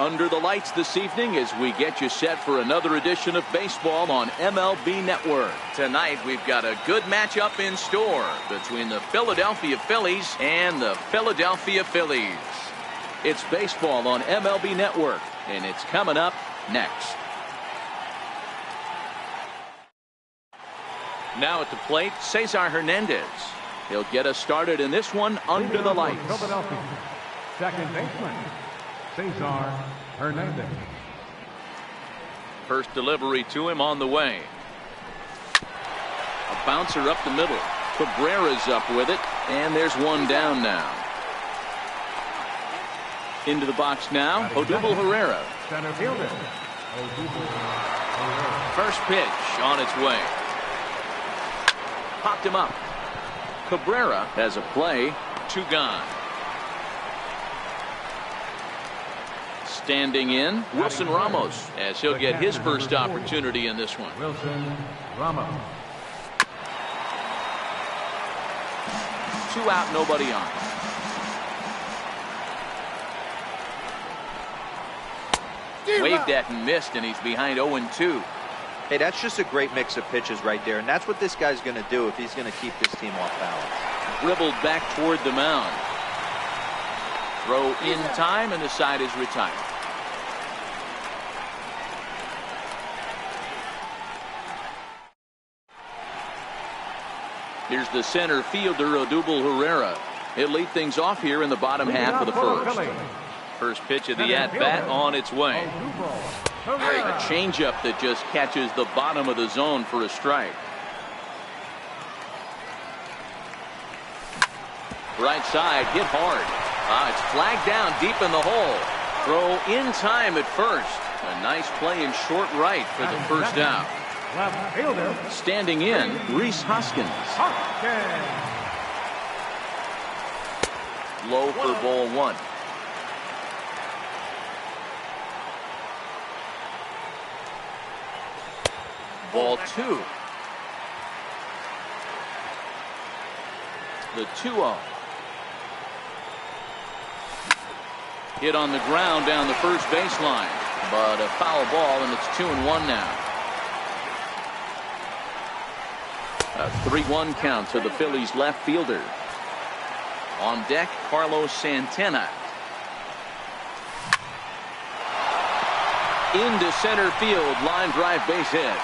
under the lights this evening as we get you set for another edition of baseball on MLB Network. Tonight we've got a good matchup in store between the Philadelphia Phillies and the Philadelphia Phillies. It's baseball on MLB Network, and it's coming up next. Now at the plate, Cesar Hernandez. He'll get us started in this one under the lights. Philadelphia, second baseman, Cesar Hernandez. First delivery to him on the way. A bouncer up the middle. Cabrera's up with it, and there's one down now. Into the box now, Odubel Herrera. Center fielder, Odubel Herrera. First pitch on its way. Popped him up. Cabrera has a play. 2 gone. Standing in, Wilson Ramos, as he'll get his first opportunity in this one. Wilson Ramos. 2 out, nobody on. Waved at and missed, and he's behind 0-2. Hey, that's just a great mix of pitches right there, and that's what this guy's going to do if he's going to keep this team off balance. Dribbled back toward the mound. Throw in time, and the side is retired. Here's the center fielder, Odubel Herrera. He'll lead things off here in the bottom half of the first. First pitch of the at-bat on its way. A changeup that just catches the bottom of the zone for a strike. Right side, hit hard. It's flagged down deep in the hole. Throw in time at first. A nice play in short right for the first out. Left fielder. Standing in, Rhys Hoskins. Low for ball 1. Ball 2. The 2-0. Hit on the ground down the first baseline, but a foul ball, and it's 2-1 now. A 3-1 count to the Phillies left fielder. On deck, Carlos Santana. Into center field, line drive base hit.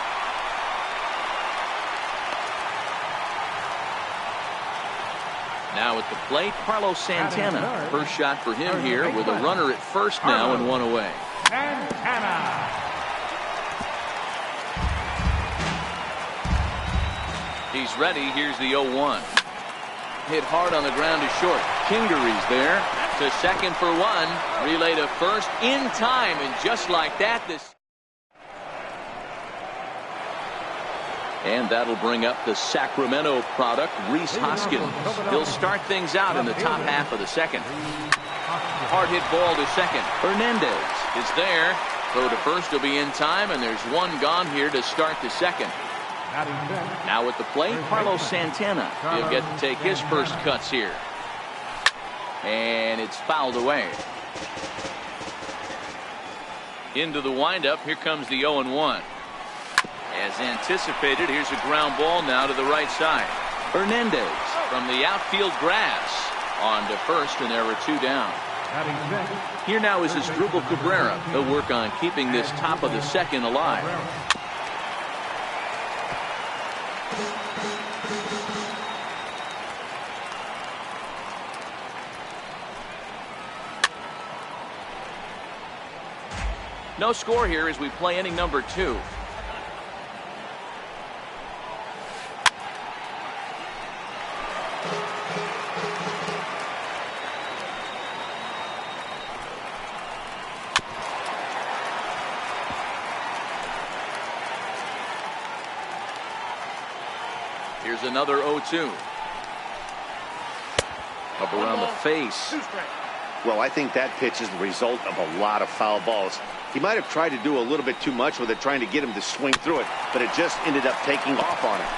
Now at the plate, Carlos Santana. First shot for him here with a runner at first now and 1 away. Santana. He's ready. Here's the 0-1. Hit hard on the ground to short. Kingery's there to second for 1. Relay to first in time, and just like that, this. And that'll bring up the Sacramento product, Rhys Hoskins. He'll start things out in the top half of the second. Hard hit ball to second. Hernandez is there. Throw to first will be in time, and there's 1 gone here to start the second. Now at the plate, Carlos Santana. He'll get to take his first cuts here. And it's fouled away. Into the windup, here comes the 0-1. As anticipated, here's a ground ball now to the right side. Hernandez from the outfield grass on to first, and there are 2 down. Here now is Asdrubal Cabrera. He'll work on keeping this top of the second alive. No score here as we play inning number 2. Here's another 0-2. Up around the face. Well, I think that pitch is the result of a lot of foul balls. He might have tried to do a little bit too much with it, trying to get him to swing through it, but it just ended up taking off on him.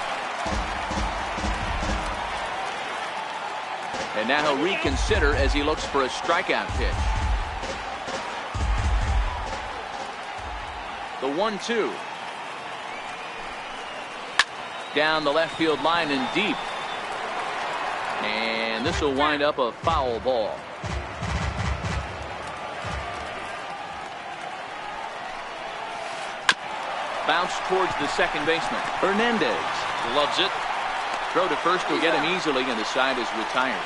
And now he'll reconsider as he looks for a strikeout pitch. The 1-2. Down the left field line and deep. And this will wind up a foul ball. Bounce towards the second baseman. Hernandez loves it. Throw to first will get him easily, and the side is retired.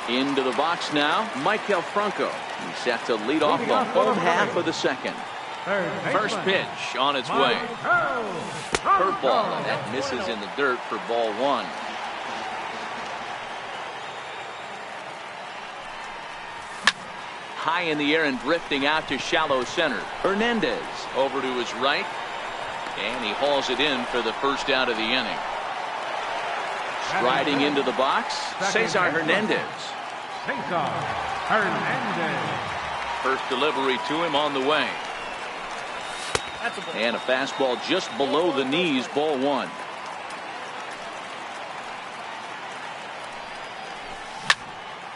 Into the box now, Michael Franco. He's set to lead off the home half of the second. First pitch on its way. Curveball, and that misses in the dirt for ball one. High in the air and drifting out to shallow center. Hernandez over to his right, and he hauls it in for the first out of the inning. Striding into the box, Cesar Hernandez. Cesar Hernandez. First delivery to him on the way. And a fastball just below the knees, ball one.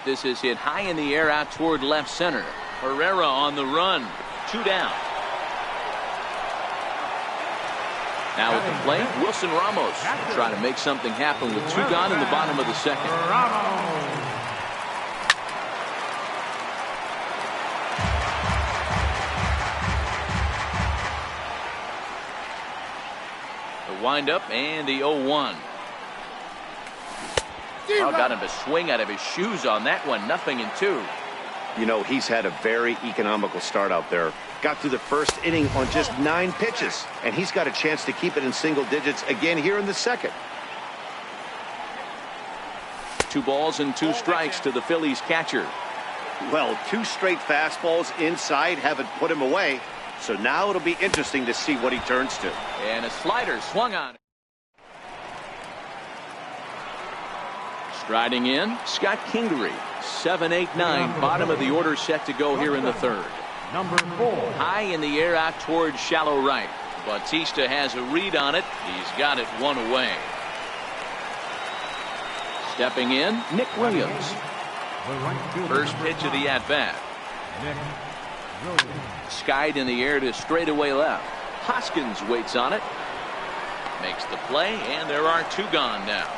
This is hit high in the air out toward left center. Herrera on the run. 2 down. Now at the plate, Wilson Ramos trying to make something happen with 2 gone in the bottom of the second. The windup and the 0-1. Oh, got him to swing out of his shoes on that one. 0-2. You know, he's had a very economical start out there. Got through the first inning on just 9 pitches, and he's got a chance to keep it in single digits again here in the second. 2 balls and 2 strikes to the Phillies catcher. Well, 2 straight fastballs inside haven't put him away, so now it'll be interesting to see what he turns to. And a slider swung on. Striding in, Scott Kingery. 7-8-9, bottom of the order set to go here in the third. Number 4. High in the air out towards shallow right. Bautista has a read on it. He's got it 1 away. Stepping in, Nick Williams. First pitch of the at-bat. Skied in the air to straightaway left. Hoskins waits on it. Makes the play, and there are 2 gone now.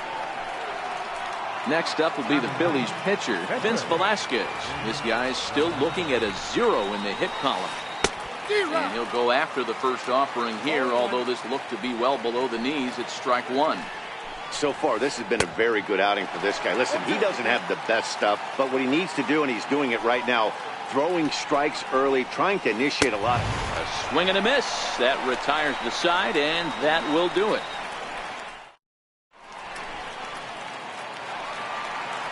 Next up will be the Phillies pitcher, Vince Velasquez. This guy's still looking at a 0 in the hit column. And he'll go after the first offering here, although this looked to be well below the knees. It's strike 1. So far, this has been a very good outing for this guy. Listen, he doesn't have the best stuff, but what he needs to do, and he's doing it right now, throwing strikes early, trying to initiate a lot. A swing and a miss. That retires the side, and that will do it.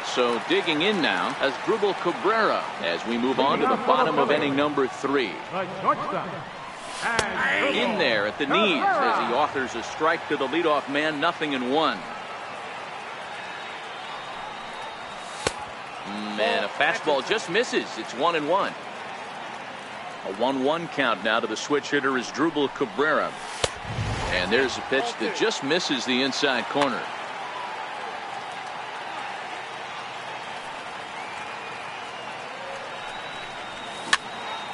So digging in now as Asdrubal Cabrera as we move on to the bottom of inning number 3. In there at the knees as he authors a strike to the leadoff man. 0-1. Man, a fastball just misses. It's 1-1. A 1-1 count now to the switch hitter is Asdrubal Cabrera. And there's a pitch that just misses the inside corner.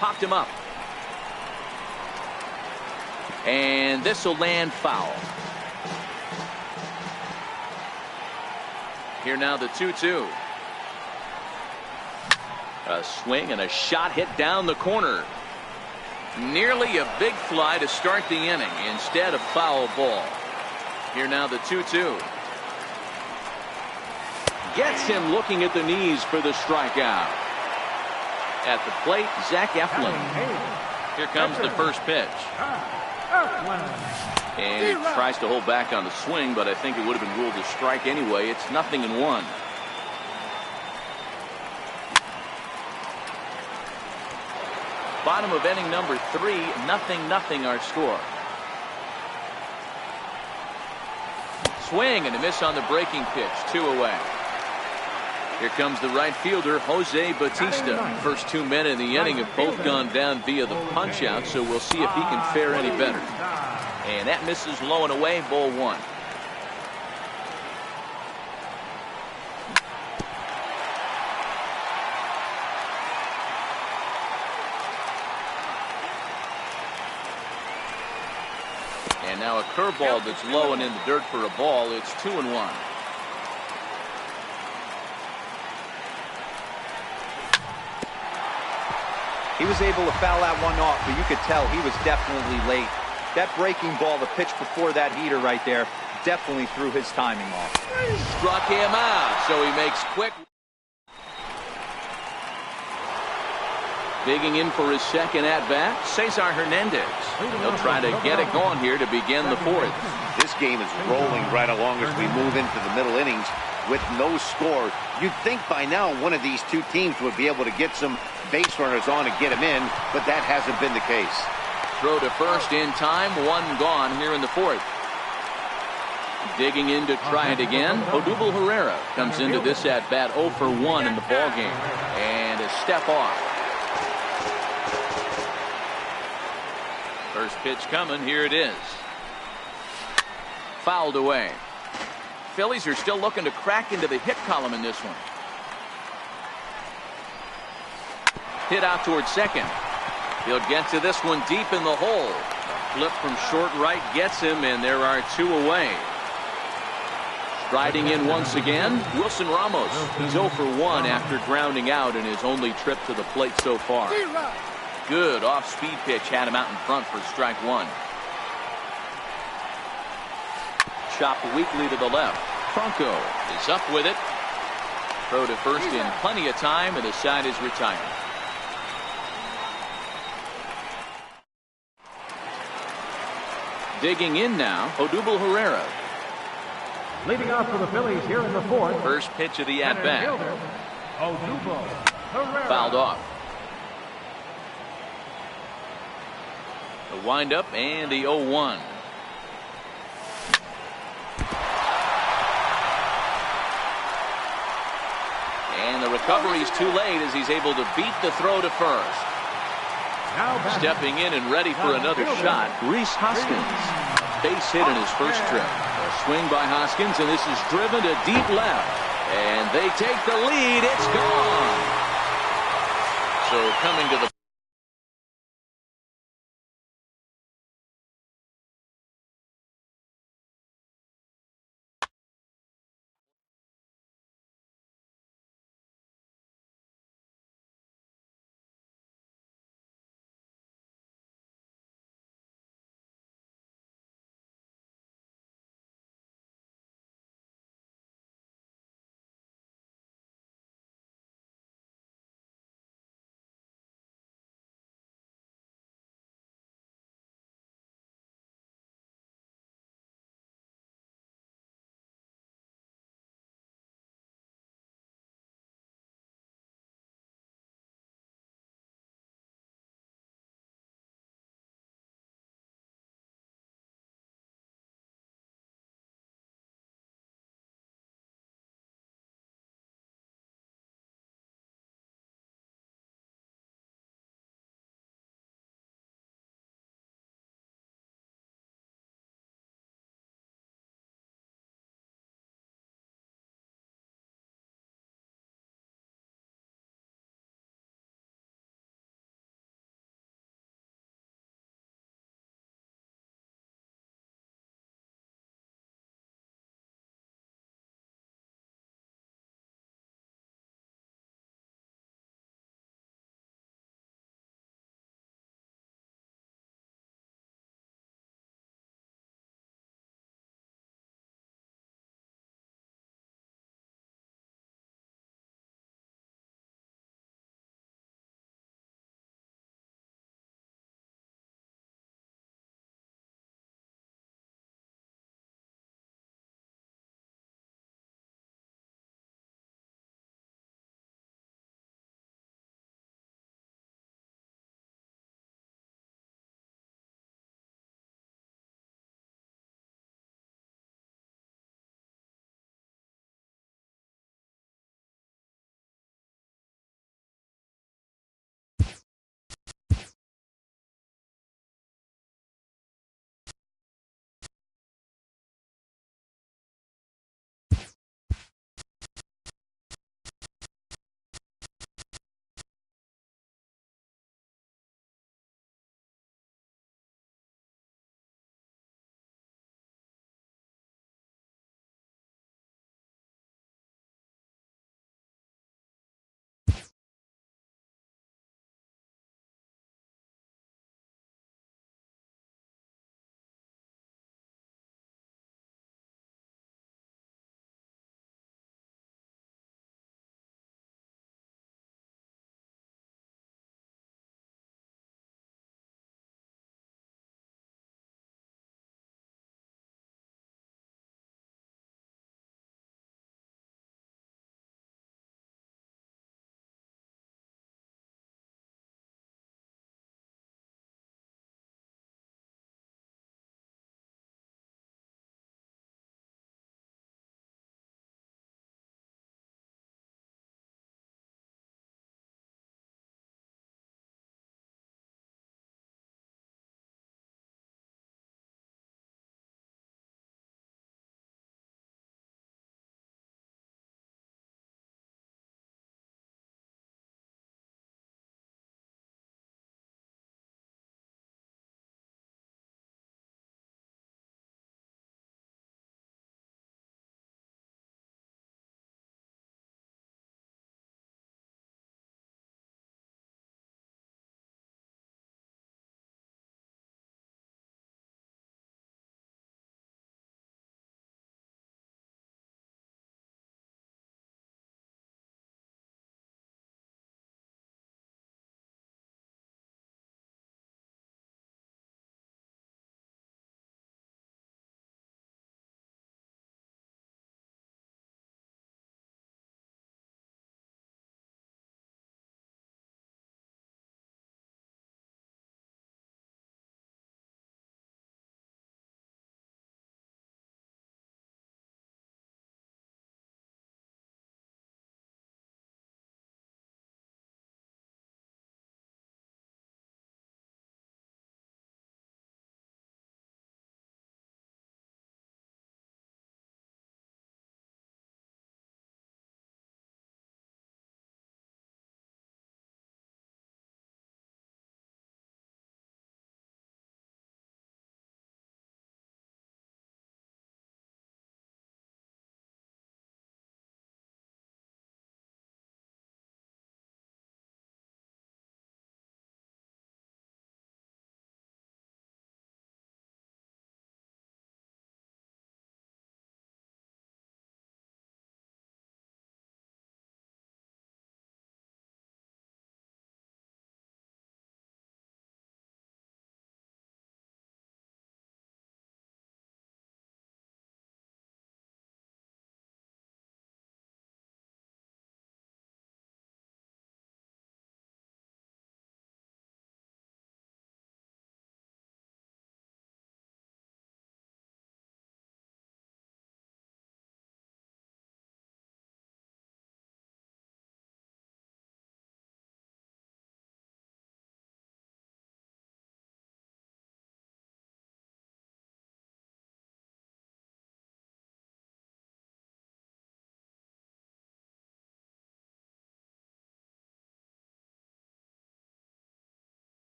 Popped him up. And this will land foul. Here now the 2-2. A swing and a shot hit down the corner. Nearly a big fly to start the inning. Instead of foul ball. Here now the 2-2. Gets him looking at the knees for the strikeout. At the plate, Zach Eflin. Here comes the first pitch. And he tries to hold back on the swing, but I think it would have been ruled a strike anyway. It's 0-1. Bottom of inning number 3, 0-0 our score. Swing and a miss on the breaking pitch. 2 away. Here comes the right fielder, Jose Bautista. First 2 men in the inning have both gone down via the punch-out, so we'll see if he can fare any better. And that misses low and away, ball 1. And now a curveball that's low and in the dirt for a ball. It's 2-1. He was able to foul that one off, but you could tell he was definitely late. That breaking ball, the pitch before that heater right there, definitely threw his timing off. Struck him out, so he makes quick. Digging in for his second at-bat, Cesar Hernandez. He'll try to get it going here to begin the fourth. This game is rolling right along as we move into the middle innings with no score. You'd think by now one of these two teams would be able to get some base runners on and get them in, but that hasn't been the case. Throw to first in time, one gone here in the fourth. Digging in to try it again, Odubel Herrera comes into this at-bat 0 for 1 in the ballgame. And a step off. First pitch coming, here it is. Fouled away. Phillies are still looking to crack into the hit column in this one. Hit out towards second. He'll get to this one deep in the hole. Flip from short right gets him, and there are two away. Striding in once again, Wilson Ramos. He's 0 for 1 after grounding out in his only trip to the plate so far. Good off-speed pitch had him out in front for strike one. Chopped weakly to the left. Franco is up with it. Throw to first in plenty of time, and the side is retired. Digging in now, Odubel Herrera. Leading off for the Phillies here in the fourth. First pitch of the at-bat. Odubel Herrera. Fouled off. The windup and the 0-1. And the recovery's too late as he's able to beat the throw to first. Stepping in and ready for another shot, Rhys Hoskins. Base hit in his first trip. A swing by Hoskins, and this is driven to deep left. And they take the lead. It's gone. So coming to the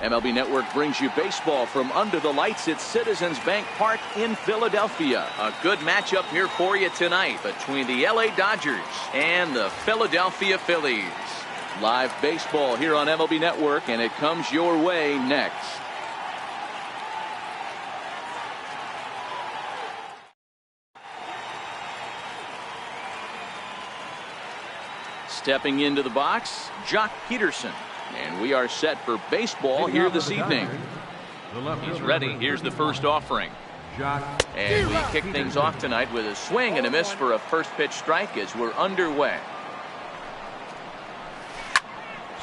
MLB Network brings you baseball from under the lights at Citizens Bank Park in Philadelphia. A good matchup here for you tonight between the LA Dodgers and the Philadelphia Phillies. Live baseball here on MLB Network, and it comes your way next. Stepping into the box, Jock Peterson. And we are set for baseball here this evening. He's ready. Here's the first offering. And we kick things off tonight with a swing and a miss for a first pitch strike as we're underway.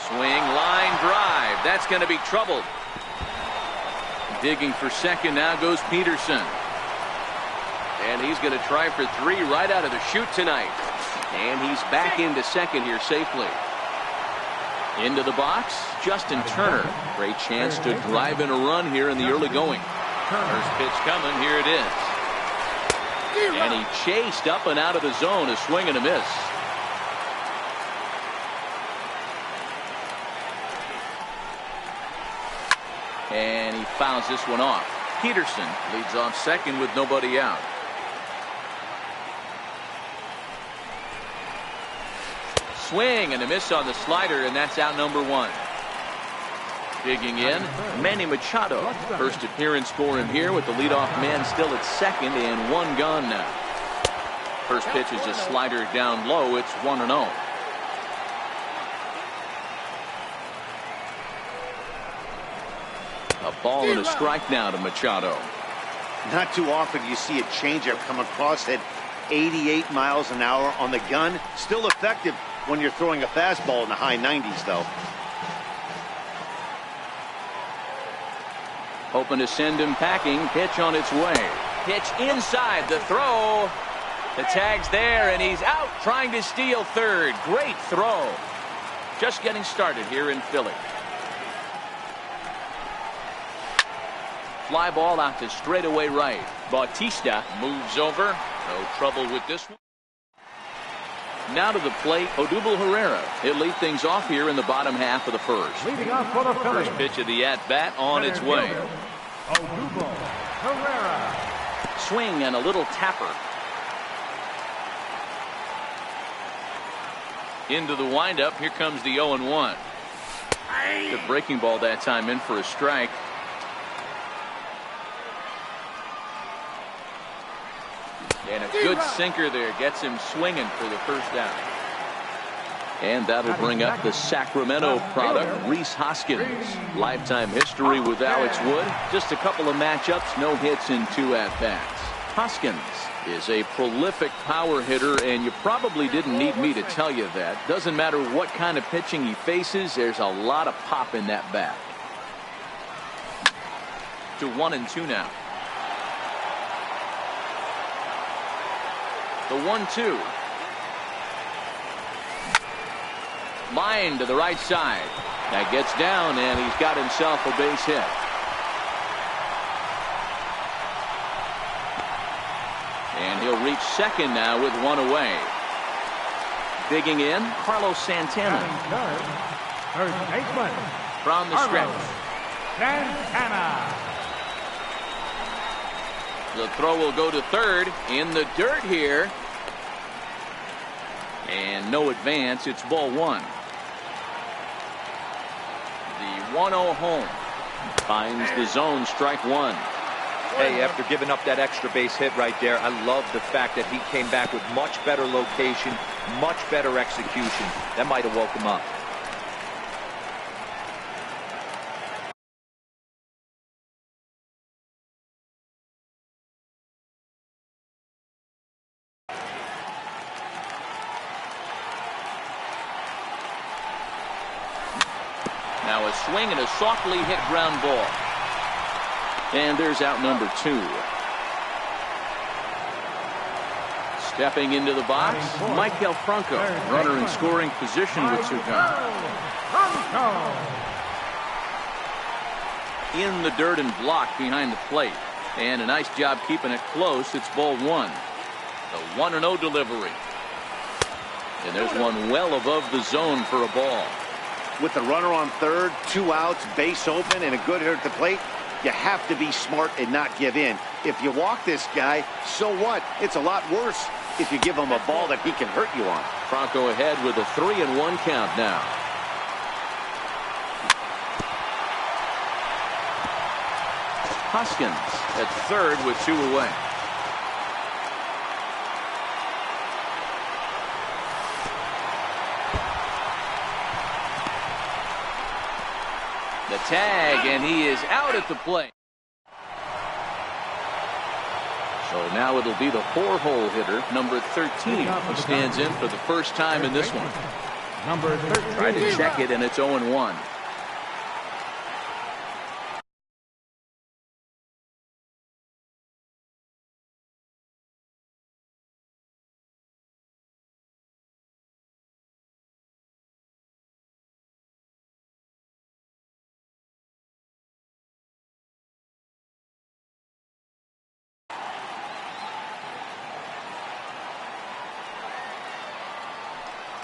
Swing, line drive. That's going to be troubled. Digging for second now goes Peterson. And he's going to try for three right out of the chute tonight. And he's back into second here safely. Into the box, Justin Turner. Great chance to drive in a run here in the early going. First pitch coming, here it is. And he chased up and out of the zone, a swing and a miss. And he fouls this one off. Peterson leads off second with nobody out. Swing and a miss on the slider, and that's out number one. Digging in, Manny Machado. First appearance for him here with the leadoff man still at second and one gone now. First pitch is a slider down low. It's 1-0. A ball and a strike now to Machado. Not too often you see a changeup come across at 88 miles an hour on the gun. Still effective when you're throwing a fastball in the high 90s, though. Hoping to send him packing. Pitch on its way. Pitch inside the throw. The tag's there, and he's out trying to steal third. Great throw. Just getting started here in Philly. Fly ball out to straightaway right. Bautista moves over. No trouble with this one. Now to the plate, Odubel Herrera. He'll lead things off here in the bottom half of the first. Leading off for the Phillies. First pitch of the at-bat on its way. Odubel Herrera. Swing and a little tapper. Into the windup. Here comes the 0-1. The breaking ball that time in for a strike. And a good sinker there gets him swinging for the first down. And that'll bring up the Sacramento product, Rhys Hoskins. Lifetime history with Alex Wood. Just a couple of matchups, no hits in 2 at-bats. Hoskins is a prolific power hitter, and you probably didn't need me to tell you that. Doesn't matter what kind of pitching he faces, there's a lot of pop in that bat. To 1-2 now. The 1-2. Line to the right side. That gets down, and he's got himself a base hit. And he'll reach second now with one away. Digging in, Carlos Santana. Third baseman. From the stretch. Santana. The throw will go to third. In the dirt here. And no advance. It's ball one. The 1-0 home. Finds the zone, strike one. Hey, after giving up that extra base hit right there, I love the fact that he came back with much better location, much better execution. That might have woke him up. Now a swing and a softly hit ground ball. And there's out number 2. Stepping into the box, Maikel Franco. Runner in scoring position with 2 guys. In the dirt and blocked behind the plate. And a nice job keeping it close. It's ball one. The 1-0 delivery. And there's one well above the zone for a ball. with the runner on third, 2 outs, base open, and a good hitter at the plate, you have to be smart and not give in. If you walk this guy, so what? It's a lot worse if you give him a ball that he can hurt you on. Franco ahead with a 3-1 count now. Hoskins at third with 2 away. The tag, and he is out at the plate. So now it'll be the 4-hole hitter, number 13, who stands in for the first time in this one. Number 13. Try to check it, and it's 0-1.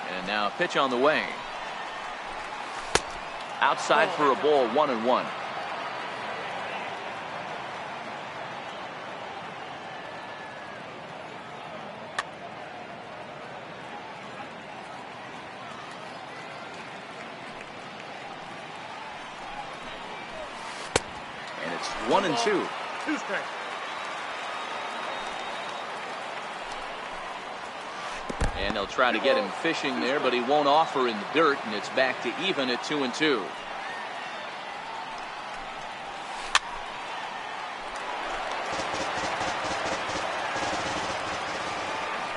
And now a pitch on the way. Outside for a ball, 1-1. And it's 1-2. 2 strikes. And they'll try to get him fishing there, but he won't offer in the dirt, and it's back to even at 2-2.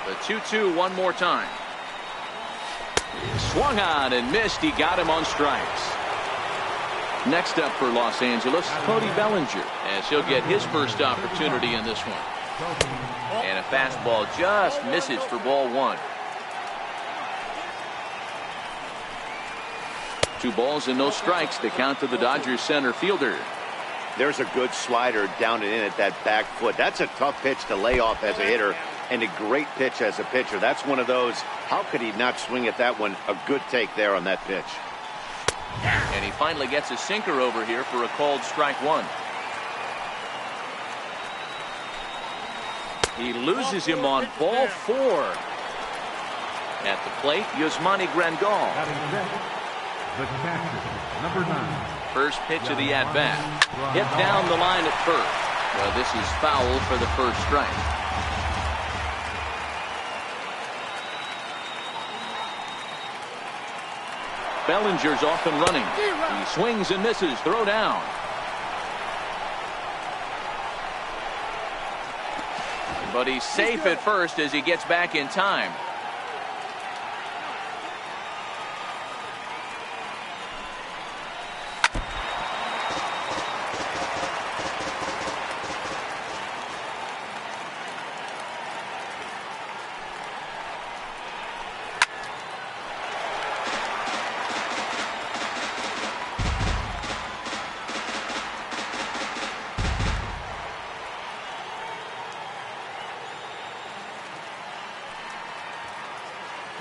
The 2-2 one more time. Swung on and missed. He got him on strikes. Next up for Los Angeles, Cody Bellinger, as he'll get his first opportunity in this one. And a fastball just misses for ball 1. 2 balls and no strikes to count to the Dodgers center fielder. There's a good slider down and in at that back foot. That's a tough pitch to lay off as a hitter, and a great pitch as a pitcher. That's one of those, how could he not swing at that one? A good take there on that pitch. And he finally gets a sinker over here for a called strike 1. He loses him on ball 4. At the plate, Yasmani Grandal. The catcher, number 9. First pitch of the at-bat. Hit down the line at first. Well, this is foul for the first strike. Bellinger's off and running. He swings and misses. Throw down. But he's safe at first as he gets back in time.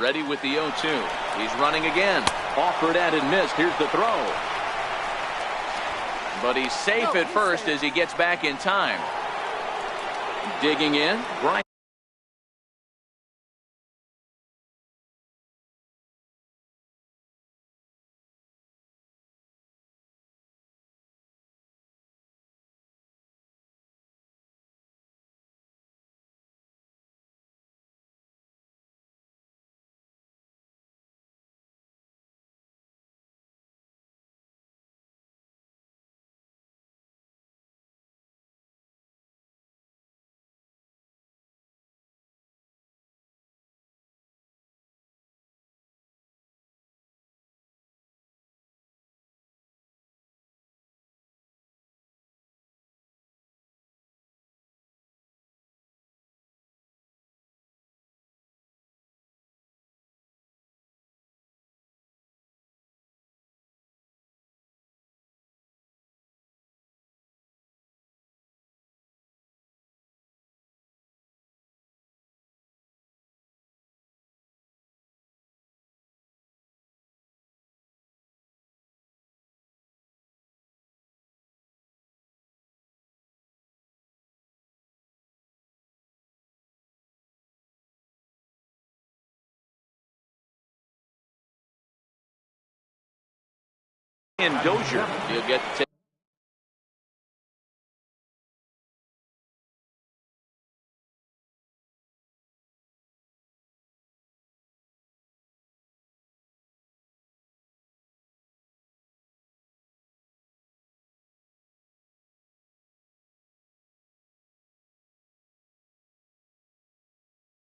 Ready with the 0-2. He's running again. Offered at and missed. Here's the throw. But he's safe at first as he gets back in time. Digging in. Brian. And Dozier, he'll get to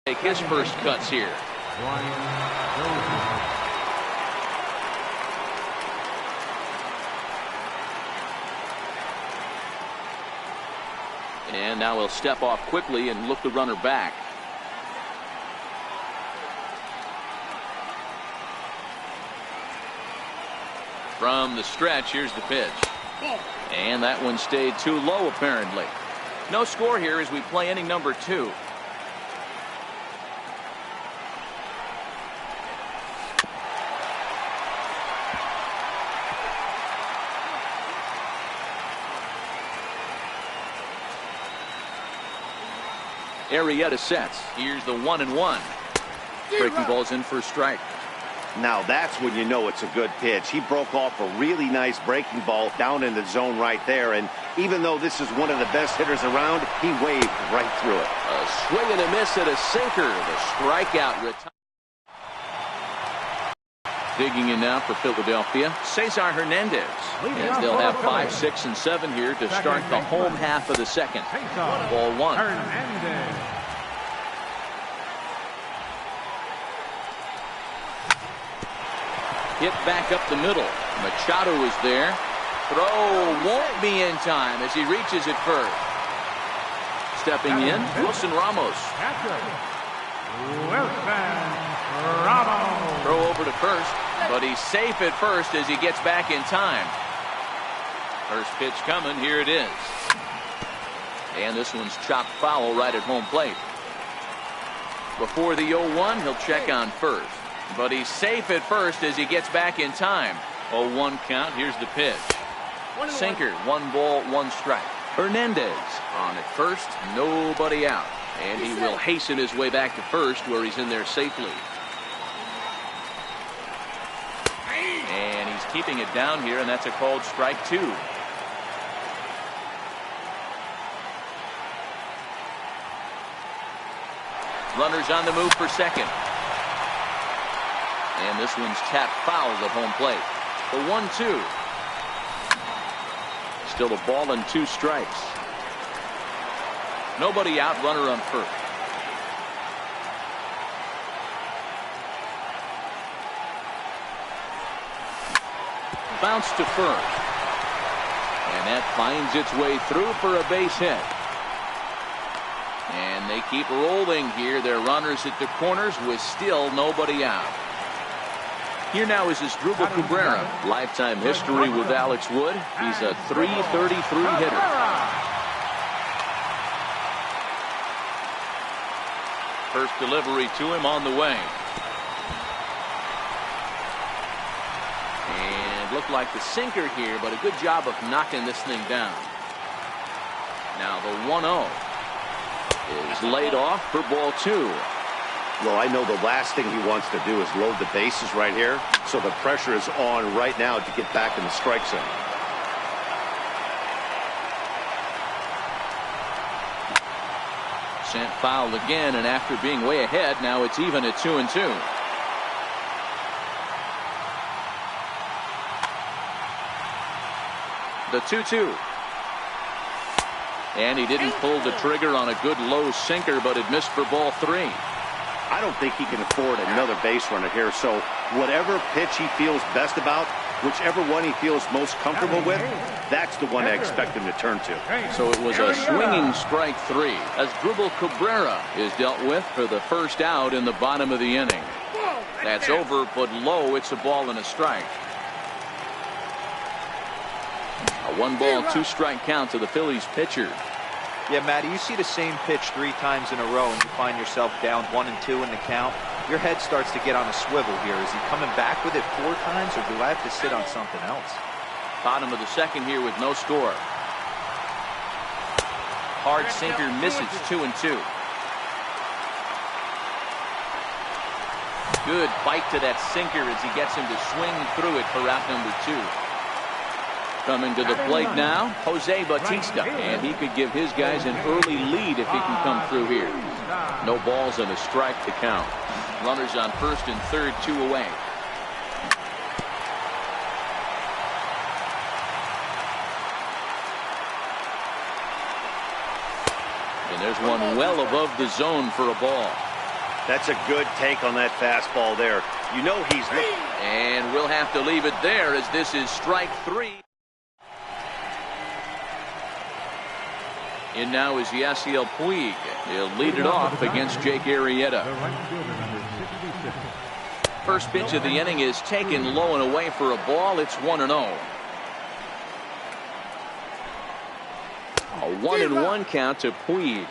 take his first cuts here. And now he'll step off quickly and look the runner back. From the stretch, here's the pitch. And that one stayed too low, apparently. No score here as we play inning number 2. Arrieta sets. Here's the 1-1. Breaking ball's in for a strike. Now that's when you know it's a good pitch. He broke off a really nice breaking ball down in the zone right there. And even though this is one of the best hitters around, he waved right through it. A swing and a miss at a sinker. The strikeout. Digging in now for Philadelphia, Cesar Hernandez. As they'll have 5, 6, and 7 here to start the home half of the second. Ball 1. Hit back up the middle. Machado is there. Throw won't be in time as he reaches it first. Stepping in, Wilson Ramos. Throw over to first, but he's safe at first as he gets back in time. First pitch coming, here it is. And this one's chopped foul right at home plate. Before the 0-1, he'll check on first, but he's safe at first as he gets back in time. 0-1 count, here's the pitch. Sinker, 1 ball, 1 strike. Hernandez on at first, nobody out. And he will hasten his way back to first where he's in there safely. And he's keeping it down here, and that's a called strike 2. Runners on the move for second. And this one's tapped foul at home plate. The 1-2. Still a ball and 2 strikes. Nobody out, runner on first. Bounce to first. And that finds its way through for a base hit. And they keep rolling here. Their runners at the corners with still nobody out. Here now is Asdrubal Cabrera. Lifetime history with Alex Wood. He's a .333 hitter. First delivery to him on the way. And looked like the sinker here, but a good job of knocking this thing down. Now the 1-0 is laid off for ball 2. Well, I know the last thing he wants to do is load the bases right here, so the pressure is on right now to get back in the strike zone. Sent foul again, and after being way ahead, now it's even at 2-2. The 2-2. And he didn't pull the trigger on a good low sinker, but it missed for ball 3. I don't think he can afford another base runner here, so whatever pitch he feels best about, whichever one he feels most comfortable with, that's the one I expect him to turn to. So it was a swinging strike 3 as Asdrubal Cabrera is dealt with for the first out in the bottom of the inning. That's over, but low. It's a ball and a strike. A 1-ball, 2-strike count to the Phillies pitcher. Yeah, Matty, you see the same pitch 3 times in a row and you find yourself down 1 and 2 in the count. Your head starts to get on a swivel here. Is he coming back with it 4 times, or do I have to sit on something else? Bottom of the second here with no score. Hard sinker misses. 2-2. Good bite to that sinker as he gets him to swing through it for out number 2. Coming to the plate now, Jose Bautista, and he could give his guys an early lead if he can come through here. No balls and a strike to count. Runners on first and third, 2 away. And there's one well above the zone for a ball. That's a good take on that fastball there. You know he's looking. And we'll have to leave it there as this is strike 3. In now is Yasiel Puig. He'll lead it off against Jake Arrieta. First pitch of the inning is taken low and away for a ball. It's 1-0. A 1-1 count to Puig.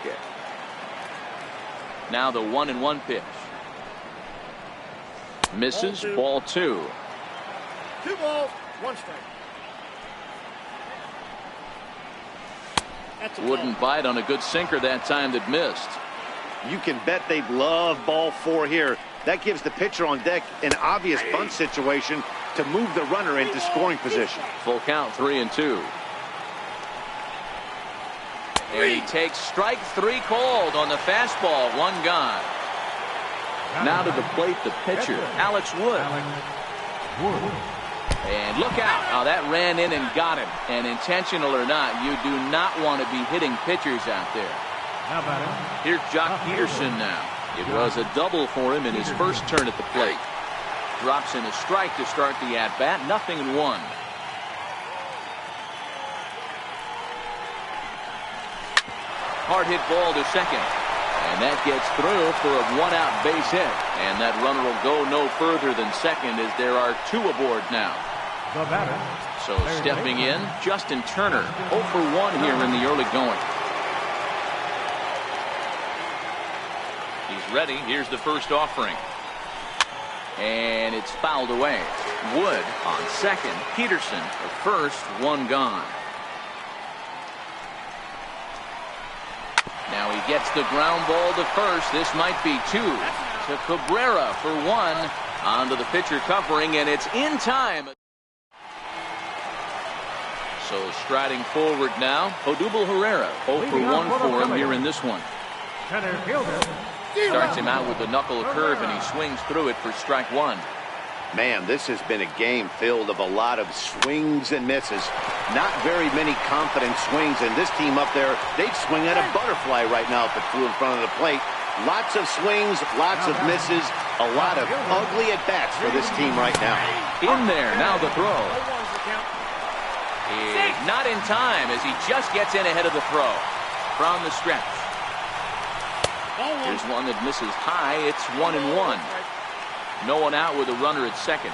Now the 1-1 pitch. Misses, ball 2. 2 balls, 1 strike. Wouldn't bite on a good sinker that time that missed. You can bet they'd love ball 4 here. That gives the pitcher on deck an obvious bunt situation to move the runner into scoring position. Full count, 3-2. And he takes strike 3 called on the fastball. 1 gone. Now to the plate, the pitcher, Alex Wood. And look out. Oh, that ran in and got him. And intentional or not, you do not want to be hitting pitchers out there. Here's Jock Peterson now. It was a double for him in his first turn at the plate. Drops in a strike to start the at-bat. 0-1. Hard hit ball to second. And that gets through for a 1-out base hit. And that runner will go no further than second as there are 2 aboard now. So stepping in, Justin Turner. 0 for 1 here in the early going. He's ready. Here's the first offering. And it's fouled away. Wood on second. Peterson at first. 1 gone. Now he gets the ground ball to first. This might be 2 to Cabrera for 1. Onto the pitcher covering, and it's in time. So striding forward now, Odubel Herrera. 0 for 1 for him here in this one. Starts him out with the knuckle curve, and he swings through it for strike 1. Man, this has been a game filled of a lot of swings and misses. Not very many confident swings, and this team up there, they'd swing at a butterfly right now if it flew in front of the plate. Lots of swings, lots of misses, a lot of ugly at-bats for this team right now. In there, now the throw. Not in time as he just gets in ahead of the throw. From the stretch. Here's one that misses high. It's 1-1. No one out with a runner at second.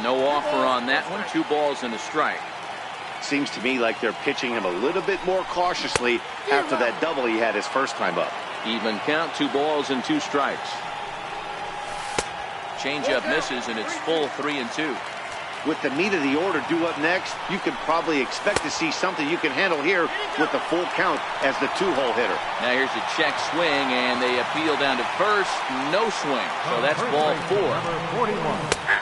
No offer on that one. 2 balls and a strike. Seems to me like they're pitching him a little bit more cautiously after that double he had his first time up. Even count, 2 balls and 2 strikes. Changeup misses, and it's full 3-2. With the meat of the order due up next, you could probably expect to see something you can handle here with the full count as the 2-hole hitter. Now here's a check swing, and they appeal down to first. No swing. So that's ball 4.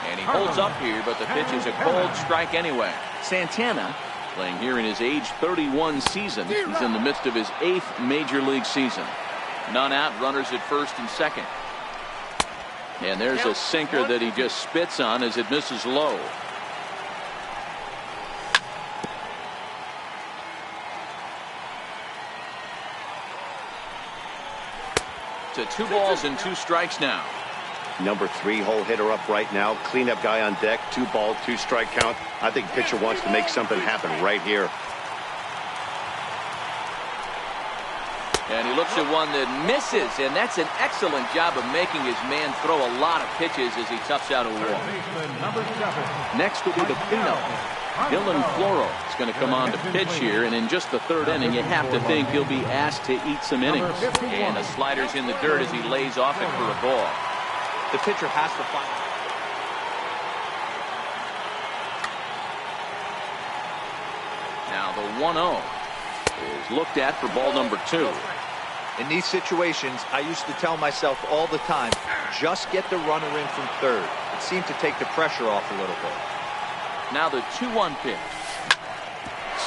And he holds up here, but the pitch is a cold strike anyway. Santana, playing here in his age 31 season. He's in the midst of his 8th major league season. None out, runners at first and second. And there's a sinker that he just spits on as it misses low. To 2 balls and 2 strikes now. Number 3-hole hitter up right now. Cleanup guy on deck. 2 ball, 2 strike count. I think pitcher wants to make something happen right here. And he looks at one that misses, and that's an excellent job of making his man throw a lot of pitches as he toughs out a wall. Next will be the cleanup. Dylan Floro is going to come on to pitch here, and in just the 3rd inning, you have to think he'll be asked to eat some innings. And the slider's in the dirt as he lays off it for a ball. The pitcher has to find. Now the 1-0 is looked at for ball number 2. In these situations, I used to tell myself all the time, just get the runner in from third. It seemed to take the pressure off a little bit. Now the 2-1 pitch.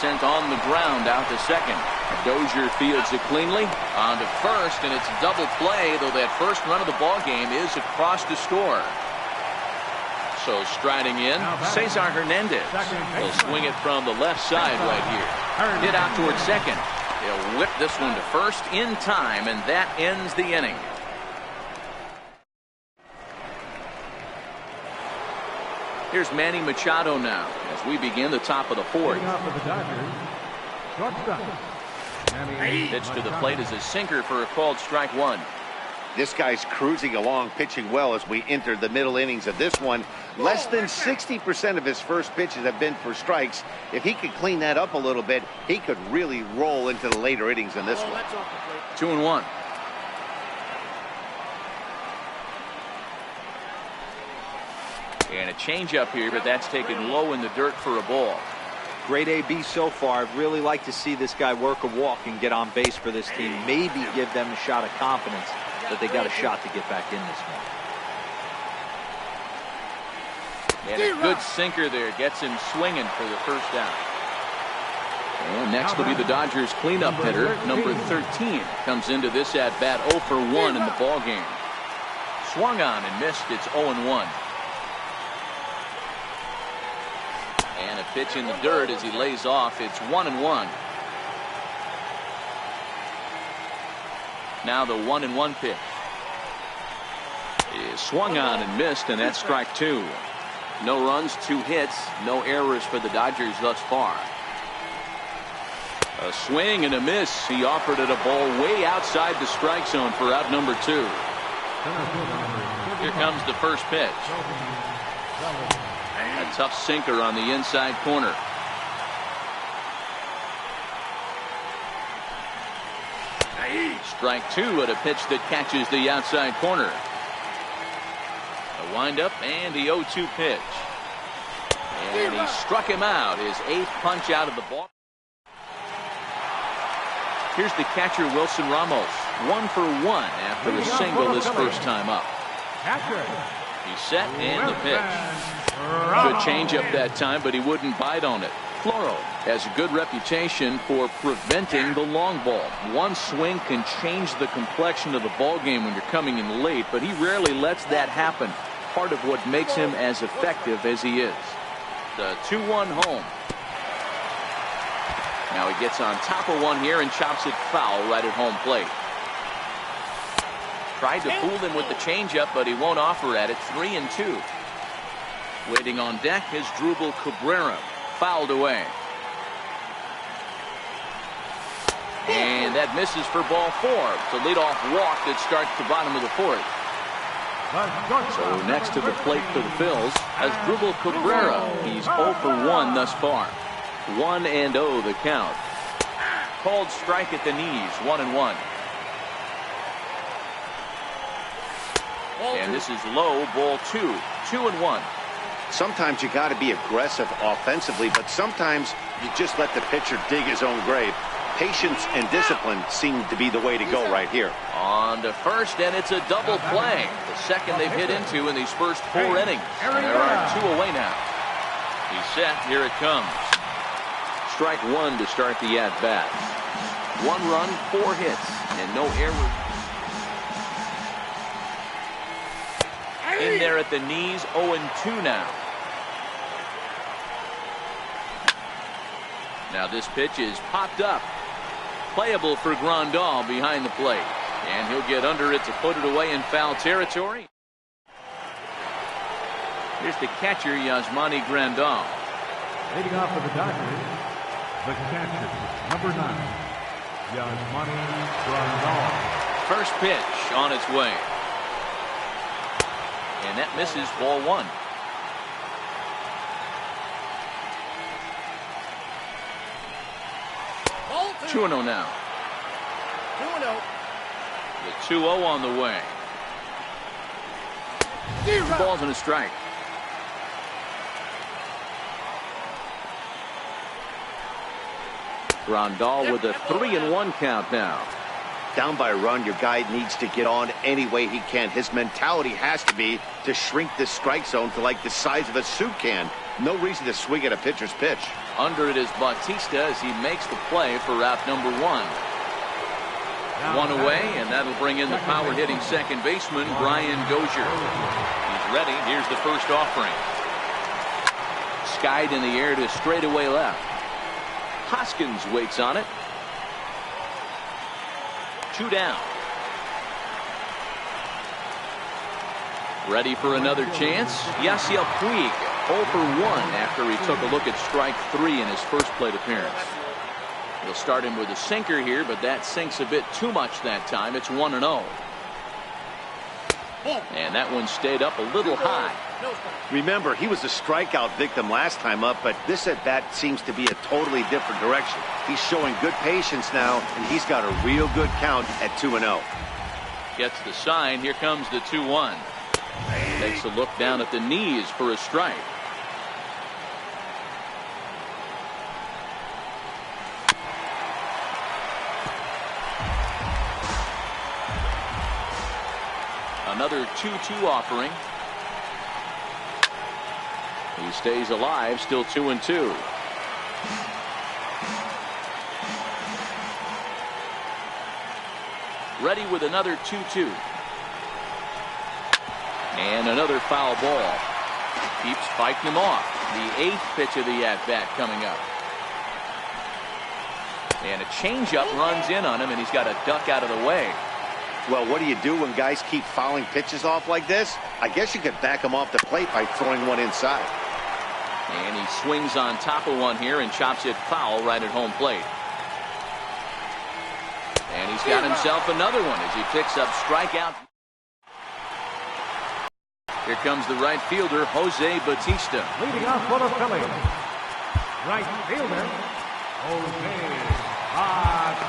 Sent on the ground out to second. Dozier fields it cleanly. On to first, and it's a double play, though that first run of the ball game is across to score. So striding in, Cesar Hernandez. He'll swing it from the left side right here. Hit out towards second. He'll whip this one to first in time, and that ends the inning. Here's Manny Machado now as we begin the top of the fourth. Pitch to the plate is a sinker for a called strike one. This guy's cruising along, pitching well as we enter the middle innings of this one. Less than 60% of his first pitches have been for strikes. If he could clean that up a little bit, he could really roll into the later innings in this one. 2-1. And a changeup here, but that's taken low in the dirt for a ball. Great AB so far. I'd really like to see this guy work a walk and get on base for this team. Maybe give them a shot of confidence that they got a shot to get back in this one. And a good sinker there gets him swinging for the first out. And next will be the Dodgers cleanup hitter, number 13, comes into this at bat 0 for 1 in the ball game. Swung on and missed. It's 0-1. And a pitch in the dirt as he lays off. It's 1-1. Now the 1-1 pitch is swung on and missed, and that's strike two. No runs, 2 hits, no errors for the Dodgers thus far. A swing and a miss. He offered it a ball way outside the strike zone for out number 2. Here comes the first pitch. A tough sinker on the inside corner. Strike 2 at a pitch that catches the outside corner. A windup and the 0-2 pitch. And he struck him out. His 8th punch out of the ball. Here's the catcher, Wilson Ramos. 1 for 1 after a single his first time up. He's set and the pitch. Good changeup that time, but he wouldn't bite on it. Floro has a good reputation for preventing the long ball. One swing can change the complexion of the ball game when you're coming in late, but he rarely lets that happen. Part of what makes him as effective as he is. The 2-1 home. Now he gets on top of one here and chops it foul right at home plate. Tried to fool him with the changeup, but he won't offer at it. 3-2. Waiting on deck is Drupal Cabrera. Fouled away. And that misses for ball 4. It's a leadoff walk that starts the bottom of the fourth. So next to the plate for the Phils as Drupal Cabrera. He's 0 for 1 thus far. 1-0 the count. Called strike at the knees. 1-1. And this is low, ball 2. 2-1. Sometimes you got to be aggressive offensively, but sometimes you just let the pitcher dig his own grave. Patience and discipline seem to be the way to go right here. On to first, and it's a double play. The second they've hit into in these first 4 innings. And there are 2 away now. He's set. Here it comes. Strike 1 to start the at-bat. 1 run, 4 hits, and no errors. In there at the knees, 0-2 now. Now this pitch is popped up. Playable for Grandal behind the plate. And he'll get under it to put it away in foul territory. Here's the catcher, Yasmani Grandal. Leading off for the Dodgers, the catcher, number 9, Yasmani Grandal. First pitch on its way. And that misses, ball 1. Ball 2-0 now. 2-0. The 2-0 on the way. 2 balls and a strike. Grandal with a 3-1 count now. Down by a run, your guy needs to get on any way he can. His mentality has to be to shrink this strike zone to like the size of a soup can. No reason to swing at a pitcher's pitch. Under it is Bautista as he makes the play for route number 1. One away, and that'll bring in the power-hitting second baseman, Brian Dozier. He's ready. Here's the first offering. Skied in the air to straightaway left. Hoskins waits on it. 2 down. Ready for another chance. Yasiel Puig, 0 for 1 after he took a look at strike 3 in his first plate appearance. He'll start him with a sinker here, but that sinks a bit too much that time. It's 1-0. And that one stayed up a little high. Remember, he was a strikeout victim last time up, but this at bat seems to be a totally different direction. He's showing good patience now, and he's got a real good count at 2-0. Gets the sign. Here comes the 2-1. Takes a look down at the knees for a strike. Another 2-2 offering. He stays alive, still 2-2. Ready with another 2-2. And another foul ball. Keeps fighting him off. The 8th pitch of the at-bat coming up. And a changeup runs in on him, and he's got to duck out of the way. Well, what do you do when guys keep fouling pitches off like this? I guess you could back them off the plate by throwing one inside. And he swings on top of one here and chops it foul right at home plate. And he's got himself another one as he picks up strikeout. Here comes the right fielder, Jose Bautista. Leading off for the Phillies, right fielder, Jose Bautista.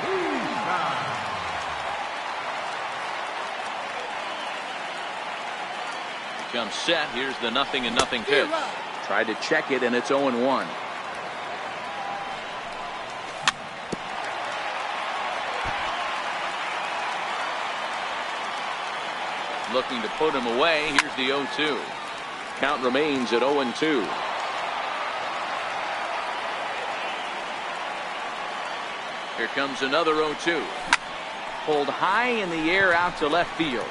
Comes set. Here's the 0-0 pitch. Tried to check it, and it's 0-1. Looking to put him away. Here's the 0-2. Count remains at 0-2. Here comes another 0-2. Pulled high in the air out to left field.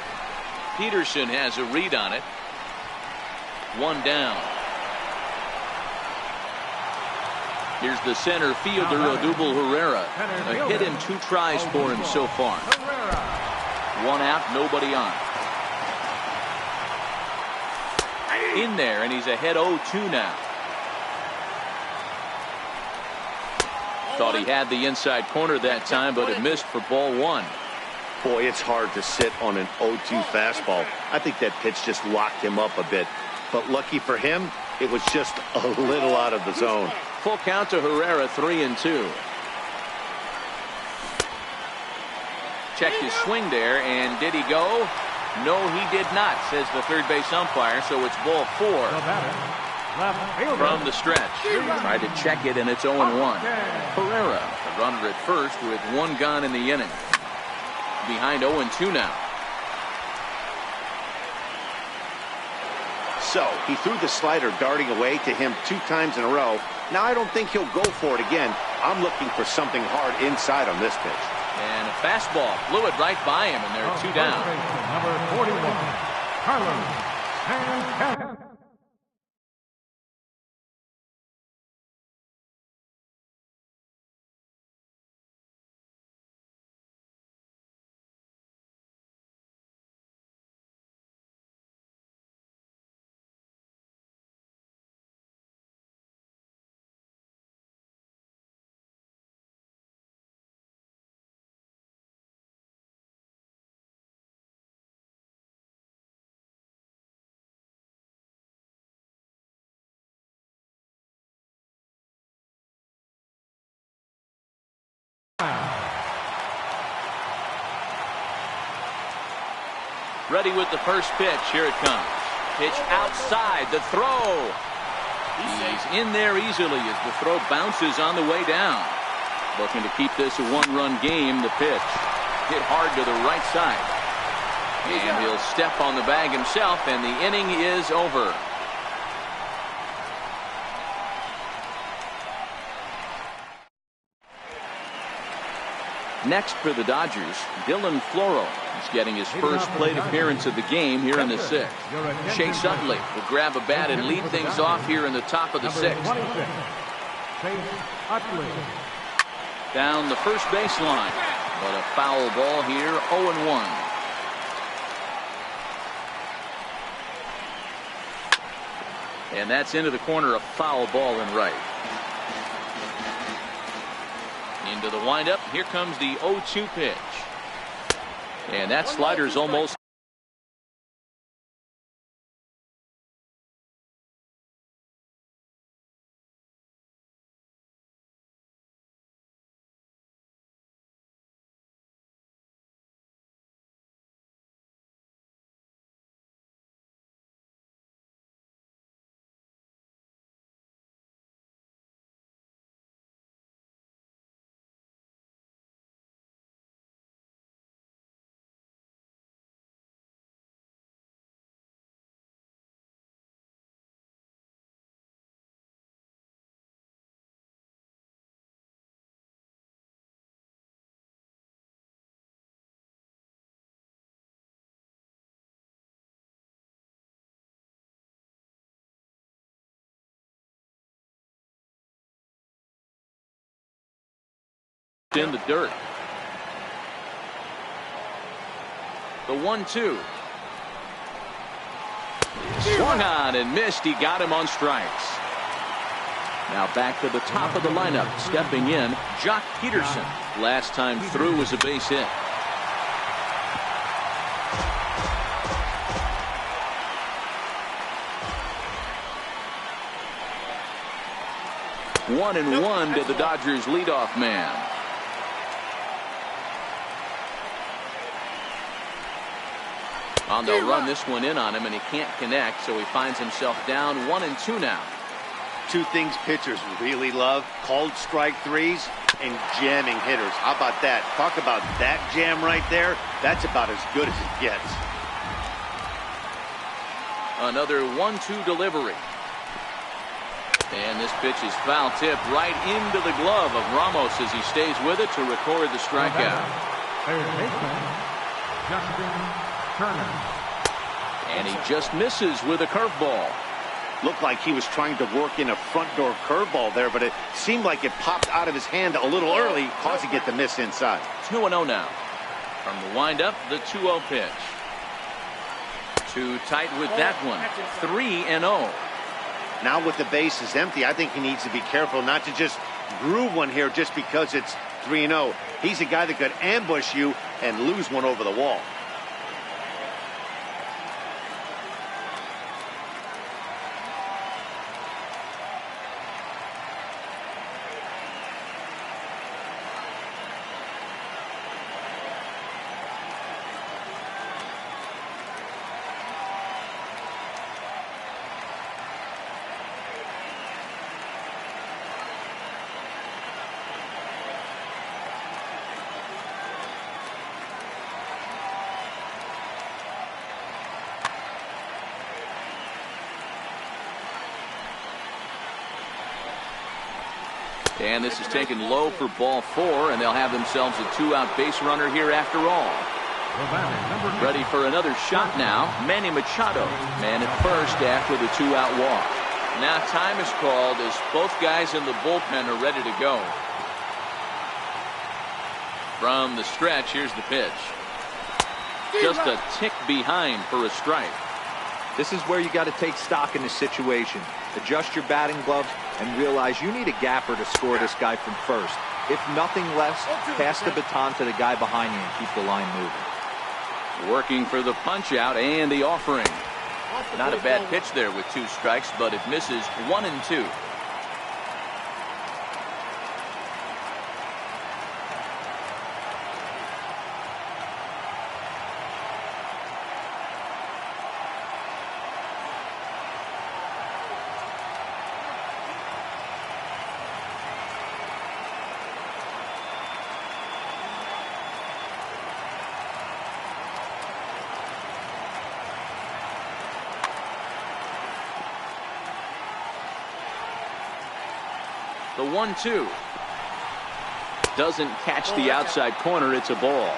Peterson has a read on it. 1 down. Here's the center fielder, Odubel Herrera. A hit in 2 tries for him so far. 1 out, nobody on. In there, and he's ahead 0-2 now. Thought he had the inside corner that time, but it missed for ball 1. Boy, it's hard to sit on an 0-2 fastball. I think that pitch just locked him up a bit. But lucky for him, it was just a little out of the zone. Full count to Herrera, 3-2. Checked his swing there, and did he go? No, he did not, says the third base umpire, so it's ball 4. From the stretch. Tried to check it, and it's 0-1. Herrera, the runner at first with 1 gone in the inning. Behind 0-2 now. So he threw the slider darting away to him 2 times in a row. Now I don't think he'll go for it again. I'm looking for something hard inside on this pitch. And a fastball flew it right by him, and there are 2 down. Number 41, Carlos Santana. Ready with the first pitch. Here it comes. Pitch outside. The throw. He's in there easily as the throw bounces on the way down. Looking to keep this a 1-run game. The pitch hit hard to the right side. And he'll step on the bag himself, and the inning is over. Next for the Dodgers, Dylan Floro. He's getting his first plate appearance of the game here in the sixth. Chase Utley will grab a bat and lead things off here in the top of the sixth. Down the first baseline, but a foul ball here, 0-1. And that's into the corner, a foul ball in right. Into the windup. Here comes the 0-2 pitch. And that slider's almost. In the dirt. The 1-2. Swung on and missed. He got him on strikes. Now back to the top of the lineup. Stepping in, Jock Peterson. Last time through was a base hit. One and one to the Dodgers leadoff man. They'll run this one in on him, and he can't connect, so he finds himself down 1-2 now. Two things pitchers really love: called strike threes and jamming hitters. How about that? Talk about that jam right there. That's about as good as it gets. Another 1-2 delivery. And this pitch is foul tip right into the glove of Ramos as he stays with it to record the strikeout. And he just misses with a curveball. Looked like he was trying to work in a front door curveball there, but it seemed like it popped out of his hand a little early, causing it to miss inside. 2-0 now. From the windup, the 2-0 pitch. Too tight with that one. 3-0. Now with the bases empty, I think he needs to be careful not to just groove one here just because it's 3-0. He's a guy that could ambush you and lose one over the wall. And this is taken low for ball 4, and they'll have themselves a 2-out base runner here after all. Ready for another shot now. Manny Machado, man at first after the 2-out walk. Now time is called as both guys in the bullpen are ready to go. From the stretch, here's the pitch. Just a tick behind for a strike. This is where you got to take stock in this situation. Adjust your batting gloves and realize you need a gapper to score this guy from first. If nothing less, pass the baton to the guy behind you and keep the line moving. Working for the punch out and the offering. Not a bad pitch there with 2 strikes, but it misses 1-2. The 1-2. Doesn't catch the outside corner. It's a ball.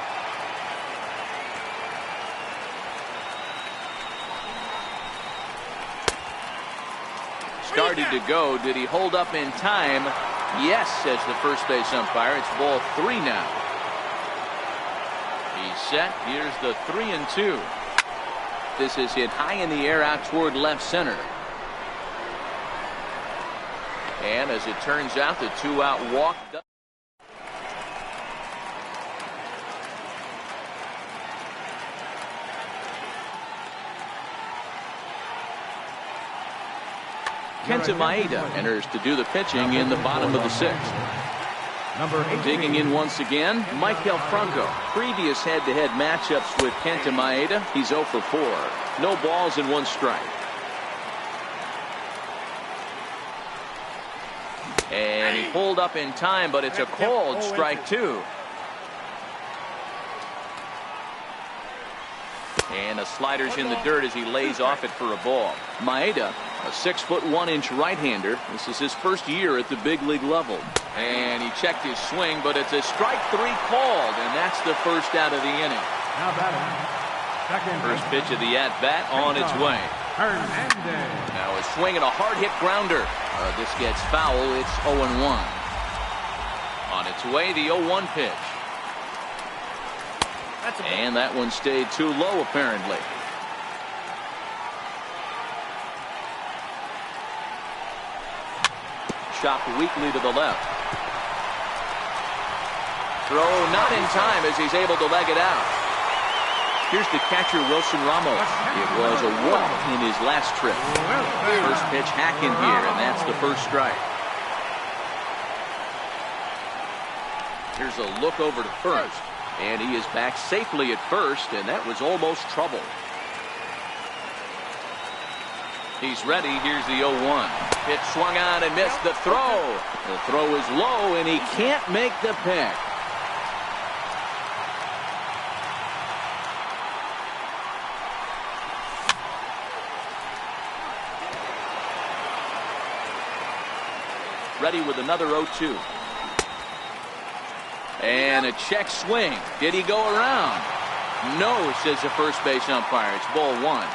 Started to go. Did he hold up in time? Yes, says the first base umpire. It's ball 3 now. He's set. Here's the 3-2. This is hit high in the air out toward left center. And as it turns out, the 2-out walk. Kenta Maeda enters to do the pitching in the bottom of the 6th. Digging in once again, Maikel Franco. Previous head-to-head matchups with Kenta Maeda, he's 0 for 4. No balls and 1 strike. And he pulled up in time, but it's a called strike 2. And the slider's in the dirt as he lays off it for a ball. Maeda, a 6'1" right-hander. This is his first year at the big league level. And he checked his swing, but it's a strike 3 called, and that's the first out of the inning. Now batting. First pitch of the at-bat on its way. Now a swing and a hard-hit grounder. This gets foul. It's 0-1. On its way, the 0-1 pitch. And that one stayed too low, apparently. Chopped weakly to the left. Throw not in time as he's able to leg it out. Here's the catcher, Wilson Ramos. It was a walk in his last trip. First pitch hacking here, and that's the first strike. Here's a look over to first. And he is back safely at first, and that was almost trouble. He's ready. Here's the 0-1. Pitch swung on and missed the throw. The throw is low, and he can't make the pick. Ready with another 0-2. And a check swing. Did he go around? No, says the first base umpire. It's ball 1.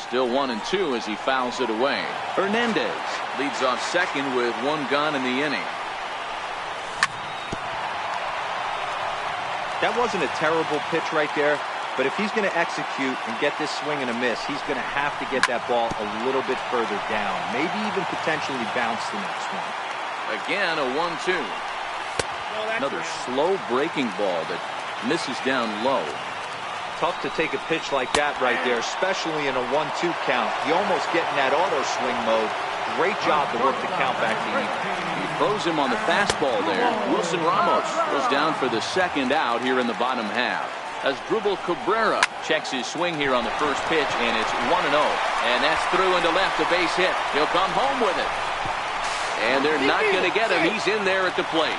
Still 1-2 as he fouls it away. Hernandez leads off second with 1 gone in the inning. That wasn't a terrible pitch right there, but if he's going to execute and get this swing and a miss, he's going to have to get that ball a little bit further down, maybe even potentially bounce the next one. Again, a 1-2. Another slow breaking ball that misses down low. Tough to take a pitch like that right there, especially in a 1-2 count. You almost get in that auto swing mode. Great job to work the count back to even. He throws him on the fastball there. Wilson Ramos goes down for the second out here in the bottom half. As Drupal Cabrera checks his swing here on the first pitch, and it's 1-0. And that's through into left, a base hit. He'll come home with it. And they're not going to get him. He's in there at the plate.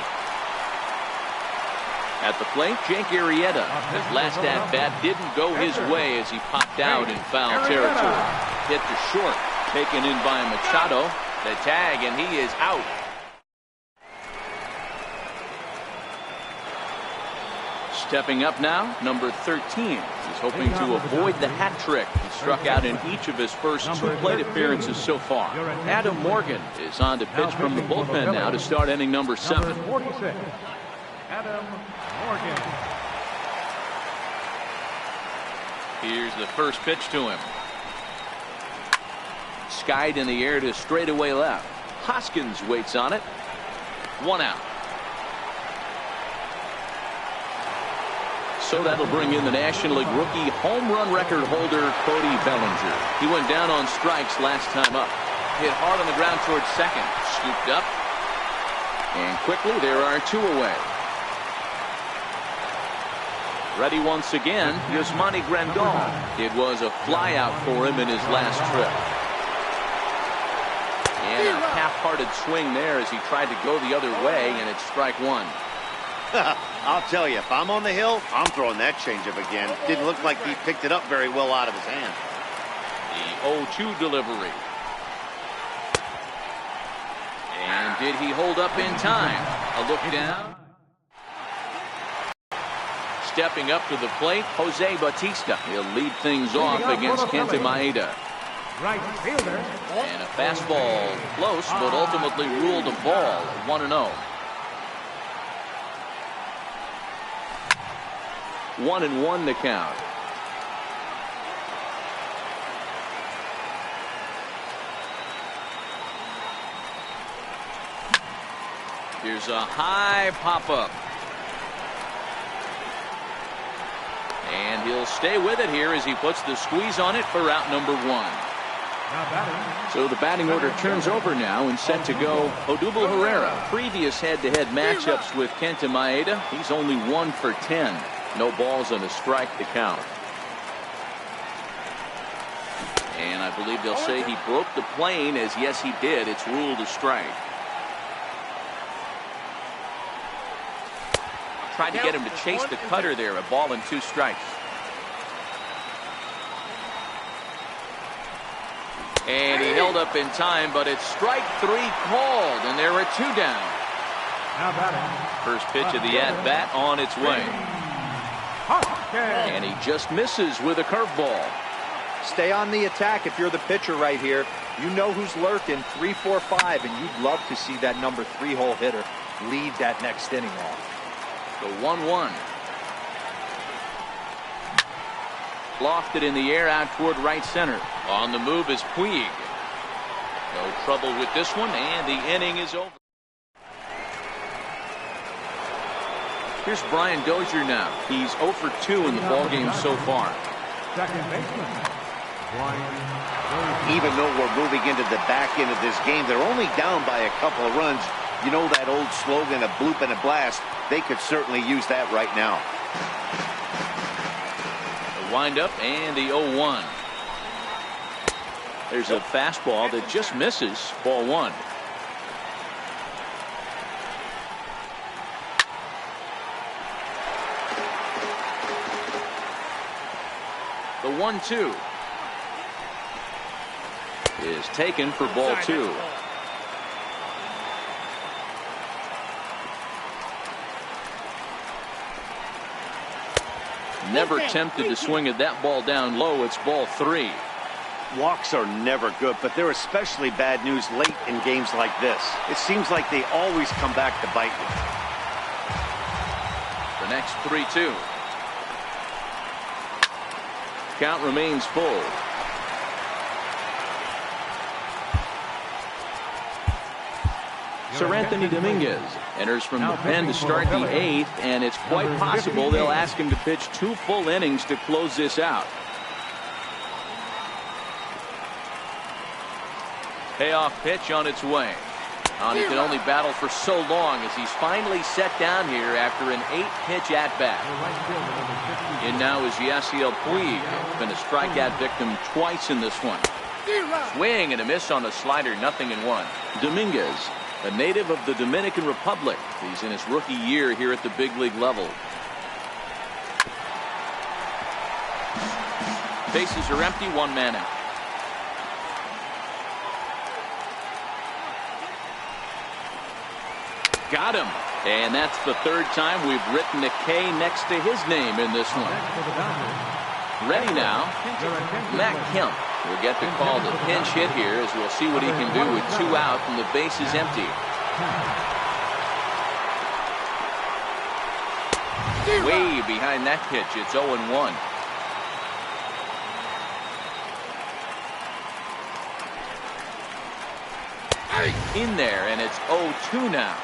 At the plate, Jake Arrieta. His last at-bat didn't go his way as he popped out in foul territory. Hit to short. Taken in by Machado. The tag, and he is out. Stepping up now, number 13. He's hoping to avoid the hat trick. He struck out in each of his first 2 plate appearances so far. Adam Morgan is on to pitch from the bullpen now to start inning number 7. 46. Adam Morgan. Here's the first pitch to him. Skied in the air to straightaway left. Hoskins waits on it. 1 out. So that'll bring in the National League rookie home run record holder, Cody Bellinger. He went down on strikes last time up. Hit hard on the ground towards second. Scooped up. And quickly, there are 2 away. Ready once again, Yasmani Grandal. It was a flyout for him in his last trip. And a half-hearted swing there as he tried to go the other way, and it's strike 1. I'll tell you, if I'm on the hill, I'm throwing that changeup again. Didn't look like he picked it up very well out of his hand. The 0-2 delivery. And did he hold up in time? A look down. Stepping up to the plate, Jose Bautista. He'll lead things off against Kenta Maeda. Right fielder. And a fastball close, but ultimately ruled a ball, 1-0. 1-1 the count. Here's a high pop-up. And he'll stay with it here as he puts the squeeze on it for out number 1. So the batting order turns over now and set to go. Odubel Herrera. Previous head-to-head matchups with Kenta Maeda. He's only 1 for 10. No balls and a strike to count. And I believe they'll say he broke the plane, as yes he did. It's ruled a strike. Tried to get him to chase the cutter there. A ball and 2 strikes. And he held up in time, but it's strike 3 called, and there are 2 down. First pitch of the at-bat on its way. And he just misses with a curveball. Stay on the attack if you're the pitcher right here. You know who's lurking, 3, 4, 5, and you'd love to see that number 3-hole hitter lead that next inning off. The 1-1. Lofted in the air out toward right center. On the move is Puig. No trouble with this one, and the inning is over. Here's Brian Dozier now. He's 0 for 2 in the ballgame so far. Second baseman. Even though we're moving into the back end of this game, they're only down by a couple of runs. You know that old slogan, a bloop and a blast. They could certainly use that right now. The windup and the 0-1. There's a fastball that just misses. Ball 1. The 1-2 is taken for ball 2. Never tempted to swing at that ball down low. It's ball 3. Walks are never good, but they're especially bad news late in games like this. It seems like they always come back to bite you. The next 3-2. Count remains full. Sir Anthony Dominguez enters from the pen to start the 8th, and it's quite possible they'll ask him to pitch 2 full innings to close this out. Payoff pitch on its way. He can only battle for so long as he's finally set down here after an 8-pitch at-bat. In now is Yasiel Puig. Been a strikeout victim twice in this one. Swing and a miss on a slider, 0-1. Dominguez, a native of the Dominican Republic. He's in his rookie year here at the big league level. Bases are empty, 1 man out. Got him. And that's the 3rd time we've written a K next to his name in this one. Ready now, Matt Kemp will get the call to pinch hit here, as we'll see what he can do with 2 out and the base is empty. Way behind that pitch. It's 0-1. In there, and it's 0-2 now.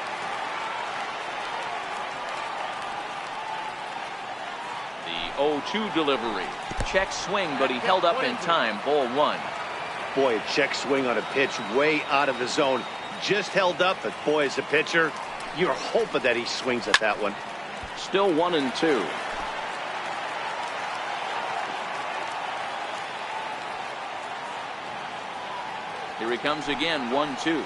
The 0-2 delivery. Check swing, but he held up in time. Ball 1. Boy, a check swing on a pitch way out of the zone. Just held up, but boy, as a pitcher, you're hoping that he swings at that one. Still 1-2. Here he comes again, 1-2.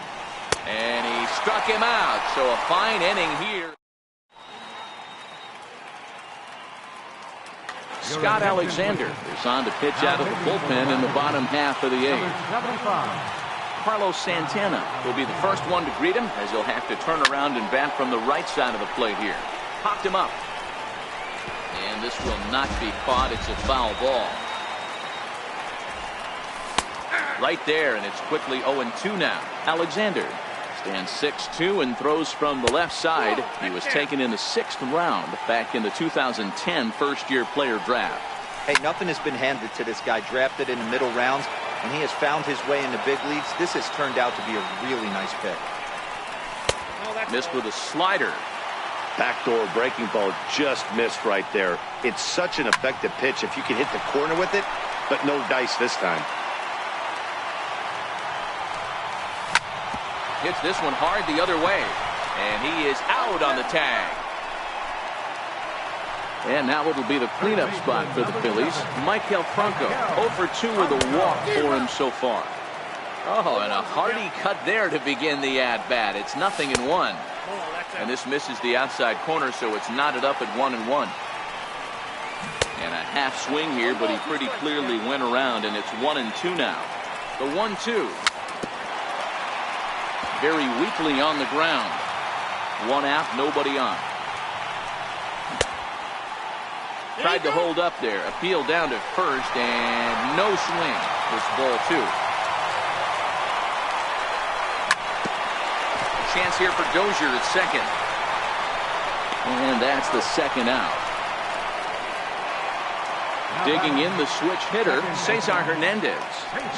And he struck him out. So a fine inning here. Scott Alexander is on to pitch out of the bullpen in the bottom half of the 8th. Carlos Santana will be the first one to greet him, as he'll have to turn around and bat from the right side of the plate here. Popped him up. And this will not be caught. It's a foul ball. Right there, and it's quickly 0-2 now. Alexander stands 6'2" and throws from the left side. He was taken in the 6th round back in the 2010 first-year player draft. Hey, nothing has been handed to this guy. Drafted in the middle rounds, and he has found his way in the big leagues. This has turned out to be a really nice pick. Missed with a slider. Backdoor breaking ball just missed right there. It's such an effective pitch if you can hit the corner with it, but no dice this time. Hits this one hard the other way, and he is out on the tag. And now it'll be the cleanup spot for the Phillies. Maikel Franco, 0 for 2 with a walk for him so far. Oh, and a hearty cut there to begin the at-bat. It's 0-1. And this misses the outside corner, so it's knotted up at 1-1. And a half swing here, but he pretty clearly went around, and it's 1-2 now. The 1-2. Very weakly on the ground. One out, nobody on. Tried to hold up there. Appeal down to first, and no swing. This ball 2. Chance here for Dozier at second. And that's the second out. Digging in the switch hitter, Cesar Hernandez.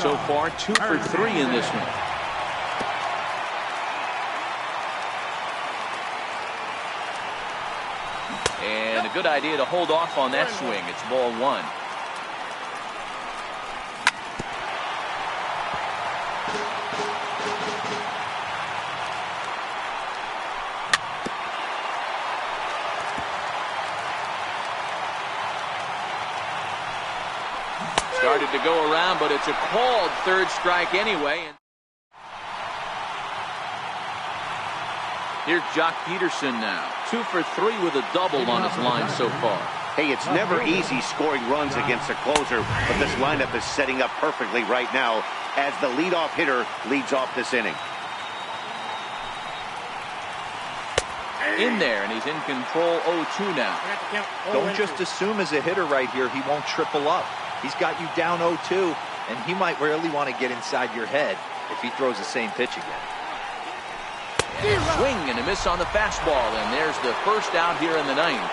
So far, 2 for 3 in this one. And a good idea to hold off on that swing. It's ball 1. Started to go around, but it's a called third strike anyway. Here's Jock Peterson now. 2 for 3 with a double on his line so far. Hey, it's never easy scoring runs against a closer, but this lineup is setting up perfectly right now as the leadoff hitter leads off this inning. In there, and he's in control. 0-2 now. Don't just assume as a hitter right here he won't triple up. He's got you down 0-2, and he might really want to get inside your head if he throws the same pitch again. Swing and a miss on the fastball, and there's the first out here in the 9th.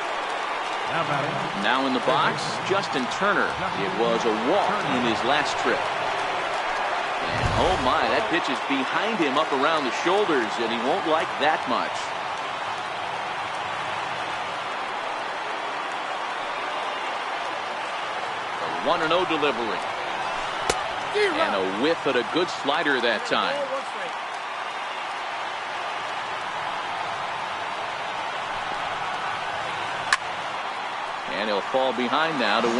Now in the box, Justin Turner. It was a walk in his last trip. And oh my, that pitch is behind him up around the shoulders, and he won't like that much. A 1-0 delivery. And a whiff at a good slider that time. And he'll fall behind now to 1-2.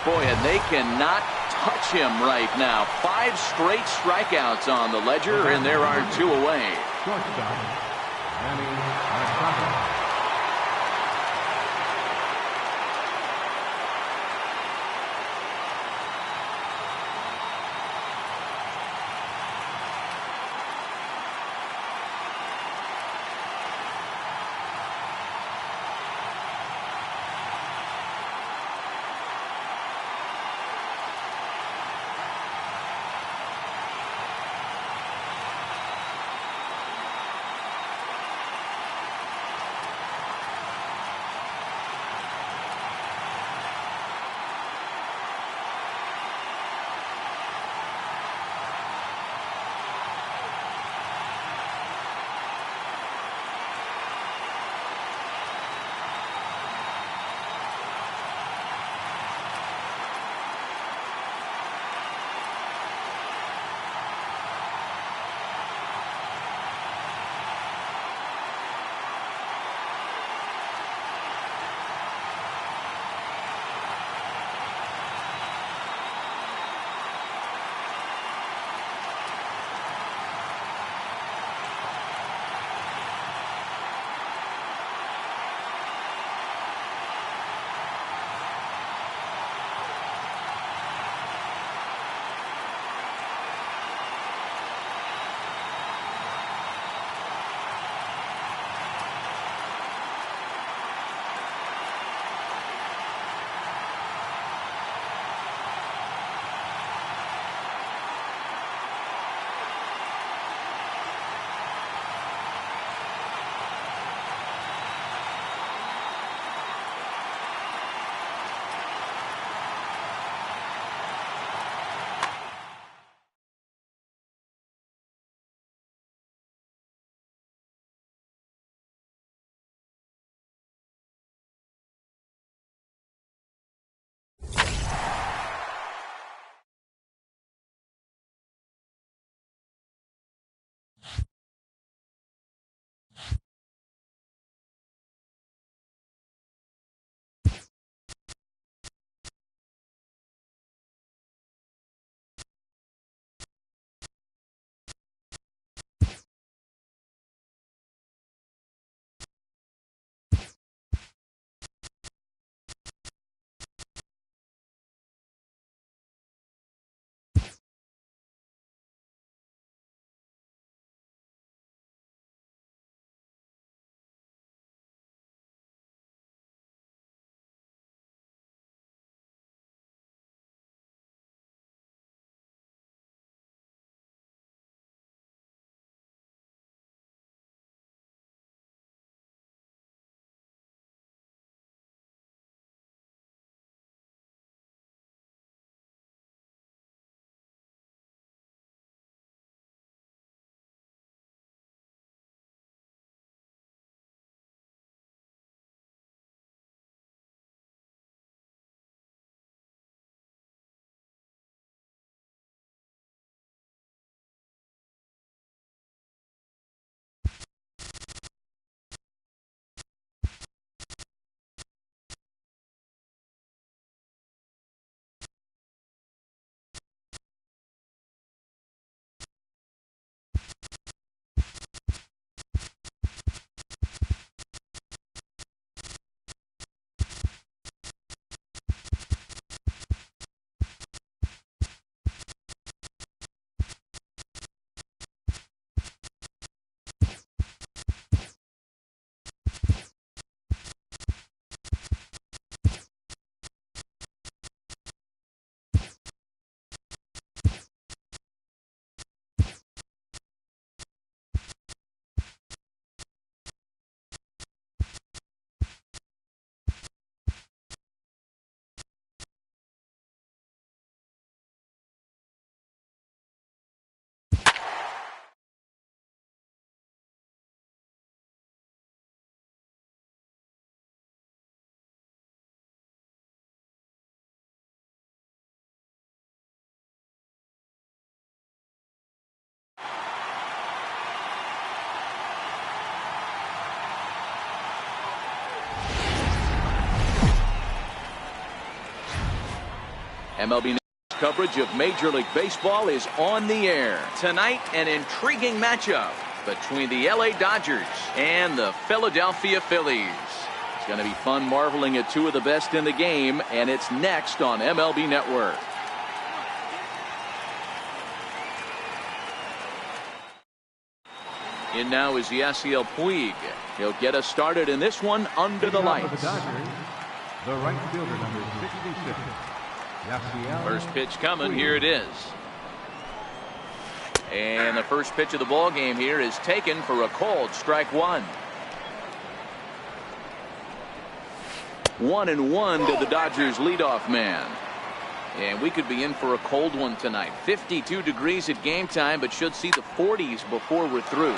Boy, and they cannot touch him right now. 5 straight strikeouts on the ledger, and there are 2 away. MLB coverage of Major League Baseball is on the air. Tonight, an intriguing matchup between the LA Dodgers and the Philadelphia Phillies. It's going to be fun marveling at two of the best in the game, and it's next on MLB Network. In now is Yasiel Puig. He'll get us started in this one under the lights. The right fielder, number 66. First pitch coming. Here it is. And the first pitch of the ball game here is taken for a called strike one. 1-1 to the Dodgers leadoff man. And we could be in for a cold one tonight. 52 degrees at game time, but should see the 40s before we're through.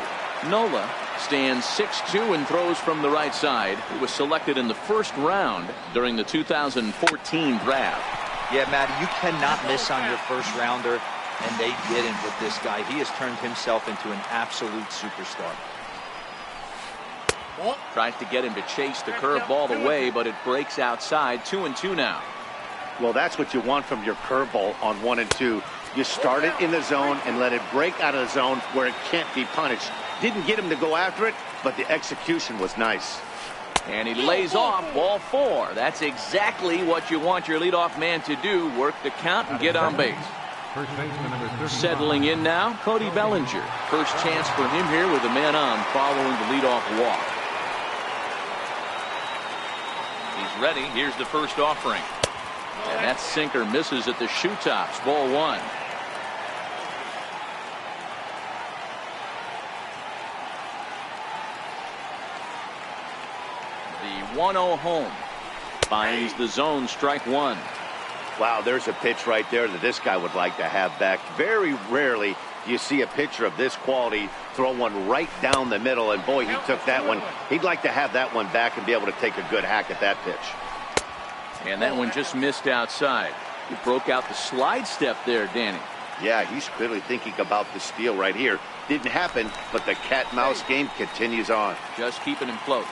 Nola stands 6'2" and throws from the right side. He was selected in the first round during the 2014 draft. Yeah, Matty, you cannot miss on your first rounder, and they didn't with this guy. He has turned himself into an absolute superstar. Tries to get him to chase the curveball away, but it breaks outside. 2-2 now. Well, that's what you want from your curveball on 1 and 2. You start it in the zone and let it break out of the zone where it can't be punished. Didn't get him to go after it, but the execution was nice. And he lays off ball 4. That's exactly what you want your leadoff man to do. Work the count and get on base. First baseman, number 35. Settling in now, Cody Bellinger. First chance for him here with a man on following the leadoff walk. He's ready. Here's the first offering. And that sinker misses at the shoe tops. Ball 1. The 1-0 home. Finds the zone, strike 1. Wow, there's a pitch right there that this guy would like to have back. Very rarely do you see a pitcher of this quality throw one right down the middle, and boy, he took that one. He'd like to have that one back and be able to take a good hack at that pitch. And that one just missed outside. He broke out the slide step there, Danny. Yeah, he's clearly thinking about the steal right here. Didn't happen, but the cat-mouse game continues on. Just keeping him close.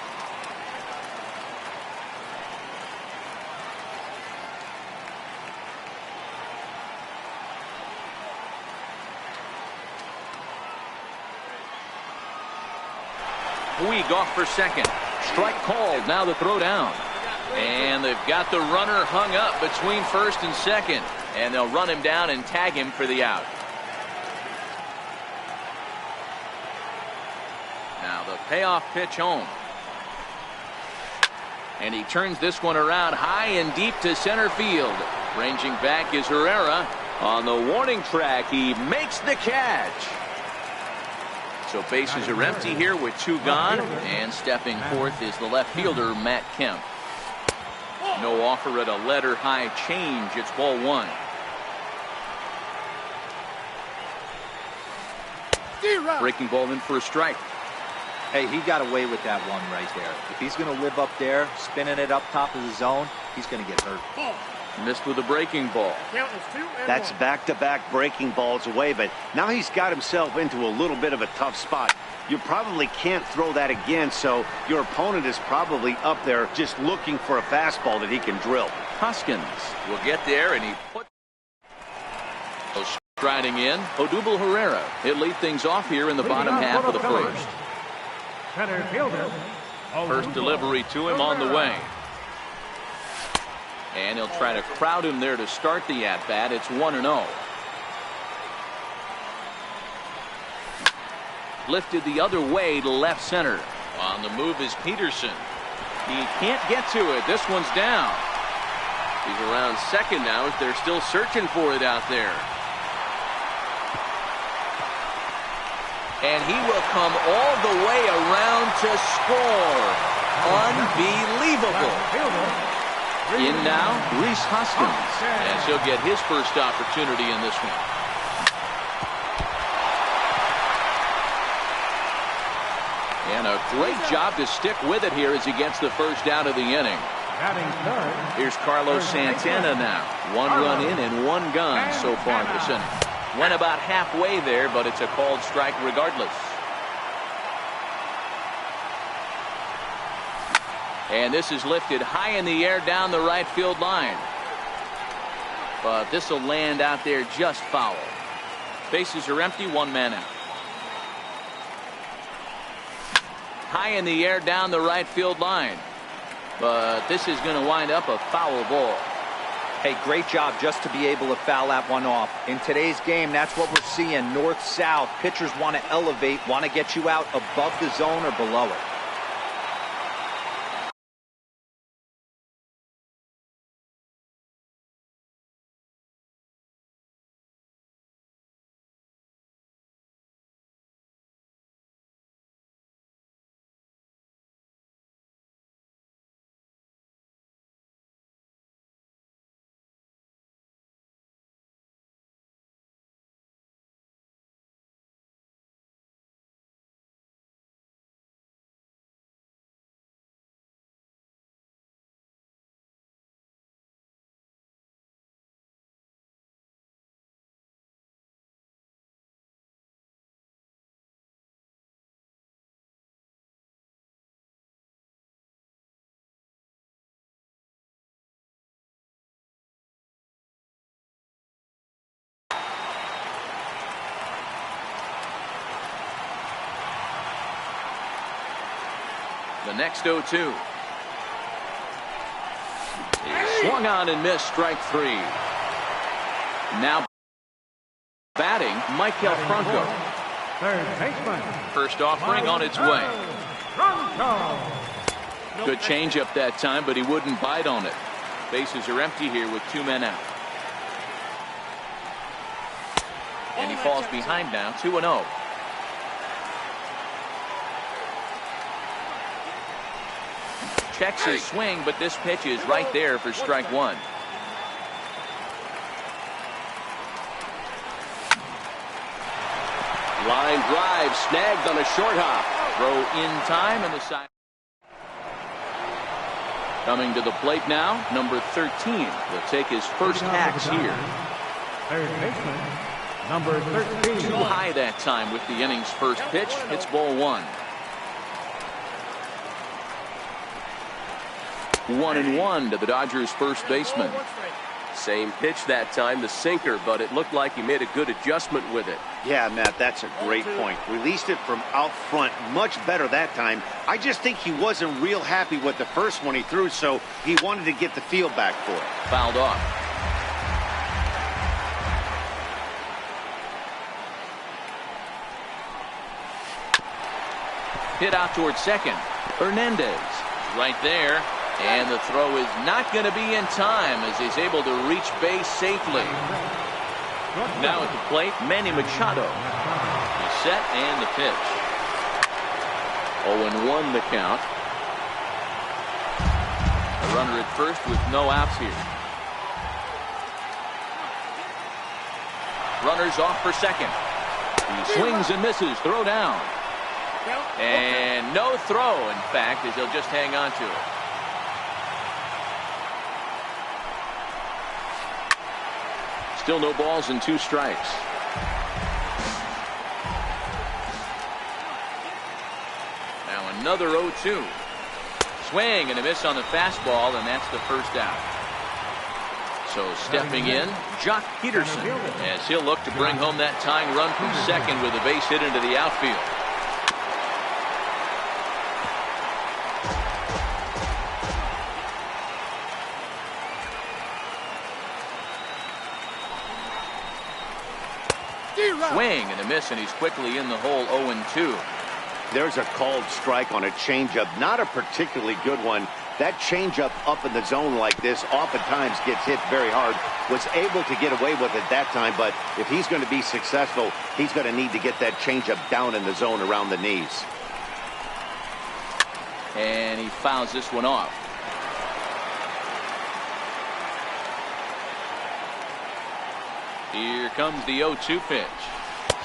Puig off for second. Strike called. Now the throw down. And they've got the runner hung up between first and second. And they'll run him down and tag him for the out. Now the payoff pitch home. And he turns this one around high and deep to center field. Ranging back is Herrera. On the warning track, he makes the catch. So bases are empty here with 2 gone. And stepping forth is the left fielder, Matt Kemp. No offer at a letter high change. It's ball 1. Breaking ball in for a strike. Hey, he got away with that one right there. If he's going to live up there, spinning it up top of the zone, he's going to get hurt. Missed with a breaking ball. That's back-to-back breaking balls away, but now he's got himself into a little bit of a tough spot. You probably can't throw that again, so your opponent is probably up there just looking for a fastball that he can drill. Hoskins will get there, and he put striding in. Odubel Herrera. He'll lead things off here in the bottom half of the first. Center fielder. First delivery to him on the way. And he'll try to crowd him there to start the at-bat. It's 1-0. Lifted the other way to left center. On the move is Peterson. He can't get to it. This one's down. He's around second now as they're still searching for it out there. And he will come all the way around to score. Unbelievable. In now, Rhys Hoskins, as he'll get his first opportunity in this one. And a great job to stick with it here as he gets the first out of the inning. Here's Carlos Santana now. 1 run in and 1 gone so far this inning. Went about halfway there, but it's a called strike regardless. And this is lifted high in the air down the right field line. But this will land out there just foul. Bases are empty, one man out. High in the air down the right field line. But this is going to wind up a foul ball. Hey, great job just to be able to foul that one off. In today's game, that's what we're seeing, north-south. Pitchers want to elevate, want to get you out above the zone or below it. The next 0-2. He swung on and missed, strike three. Now batting, Michael Franco. Third baseman. First offering on its way. Franco. Good changeup that time, but he wouldn't bite on it. Bases are empty here with two men out. And he falls behind now, 2-0. Checks his swing, but this pitch is right there for strike one. Line drive snagged on a short hop. Throw in time, and the side. Coming to the plate now, number 13 will take his first hacks here. Third baseman, number 13. Too high that time with the inning's first pitch. It's ball one. 1-1 to the Dodgers' first baseman. Same pitch that time, the sinker, but it looked like he made a good adjustment with it. Yeah, Matt, that's a great point. Released it from out front much better that time. I just think he wasn't real happy with the first one he threw, so he wanted to get the feel back for it. Fouled off. Hit out towards second. Hernandez right there. And the throw is not going to be in time as he's able to reach base safely. Now at the plate, Manny Machado. He's set and the pitch. 0-1 the count. A runner at first with no outs here. Runners off for second. He swings and misses. Throw down. And no throw, in fact, as he'll just hang on to it. Still no balls and two strikes. Now another 0-2. Swing and a miss on the fastball, and that's the first out. So stepping in, Jock Peterson, as he'll look to bring home that tying run from second with a base hit into the outfield. Swing and a miss, and he's quickly in the hole. 0-2. There's a called strike on a changeup, not a particularly good one. That changeup up in the zone like this oftentimes gets hit very hard. Was able to get away with it that time, but if he's going to be successful, he's going to need to get that changeup down in the zone around the knees. And he fouls this one off. Here comes the 0-2 pitch.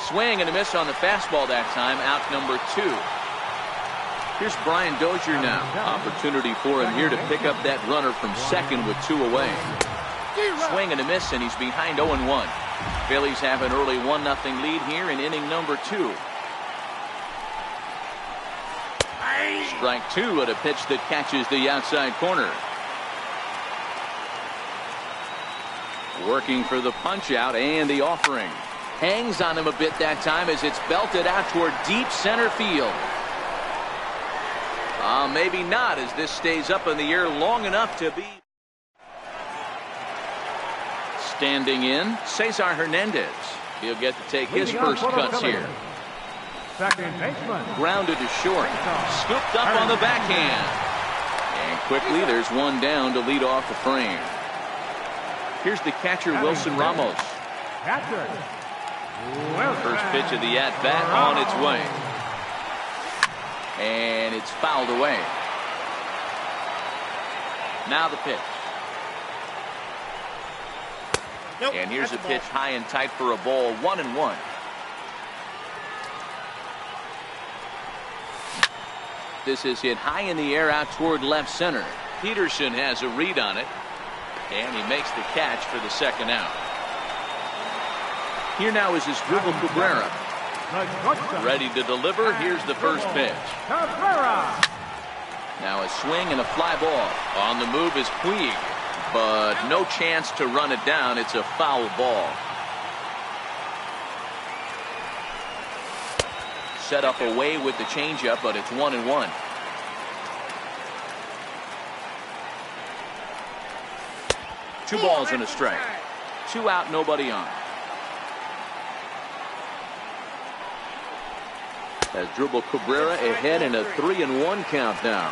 Swing and a miss on the fastball that time. Out number 2. Here's Brian Dozier now. Opportunity for him here to pick up that runner from second with 2 away. Swing and a miss, and he's behind 0-1. Phillies have an early 1-0 lead here in inning number 2. Strike 2 at a pitch that catches the outside corner. Working for the punch out and the offering. Hangs on him a bit that time as it's belted out toward deep center field. Maybe not, as this stays up in the air long enough to be. Standing in, Cesar Hernandez. He'll get to take his first cuts here. Second baseman. Grounded to short. Scooped up on the backhand. And quickly there's one down to lead off the frame. Here's the catcher, Wilson Ramos. Catcher. First pitch of the at-bat on its way. And it's fouled away. Now the pitch. Nope, And here's a that's pitch high and tight for a ball, 1-1. This is hit high in the air out toward left center. Peterson has a read on it. And he makes the catch for the second out. Here now is Asdrubal Cabrera. Ready to deliver. Here's the first pitch. Cabrera. Now a swing and a fly ball. On the move is Puig, but no chance to run it down. It's a foul ball. Set up away with the changeup, but it's 1-1. Two balls and a strike. 2 out, nobody on. Asdrubal Cabrera ahead in a 3-1 count now.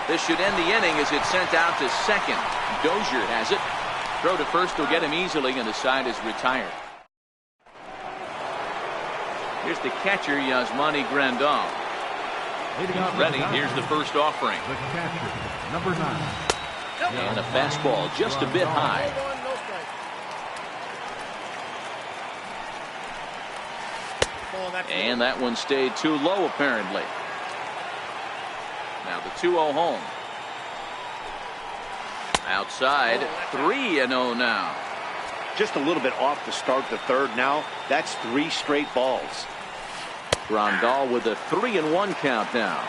This should end the inning as it's sent out to second. Dozier has it. Throw to first will get him easily, and the side is retired. Here's the catcher, Yasmani Grandal. He's ready. Here's the first offering. The catcher, number 9. And a fastball just a bit high. And that one stayed too low, apparently. Now the 2-0 home. Outside, 3-0 now. Just a little bit off to start the third now. That's 3 straight balls. Grandal with a 3-1 count now.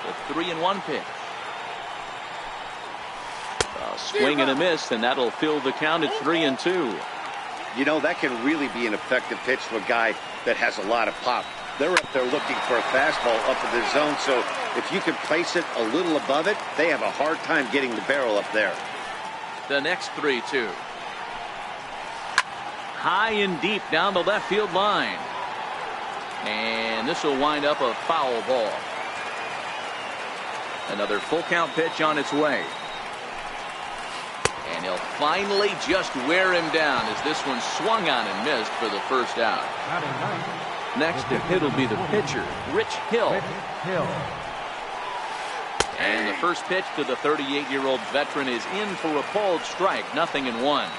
The 3-1 pitch. A swing and a miss, and that'll fill the count at 3-2. You know, that can really be an effective pitch to a guy that has a lot of pop. They're up there looking for a fastball up in the zone, so if you can place it a little above it, they have a hard time getting the barrel up there. The next 3-2. High and deep down the left field line. And this will wind up a foul ball. Another full count pitch on its way. And he'll finally just wear him down as this one swung on and missed for the first out. Next to hit will be the pitcher, Rich Hill. And the first pitch to the 38-year-old veteran is in for a called strike, 0-1.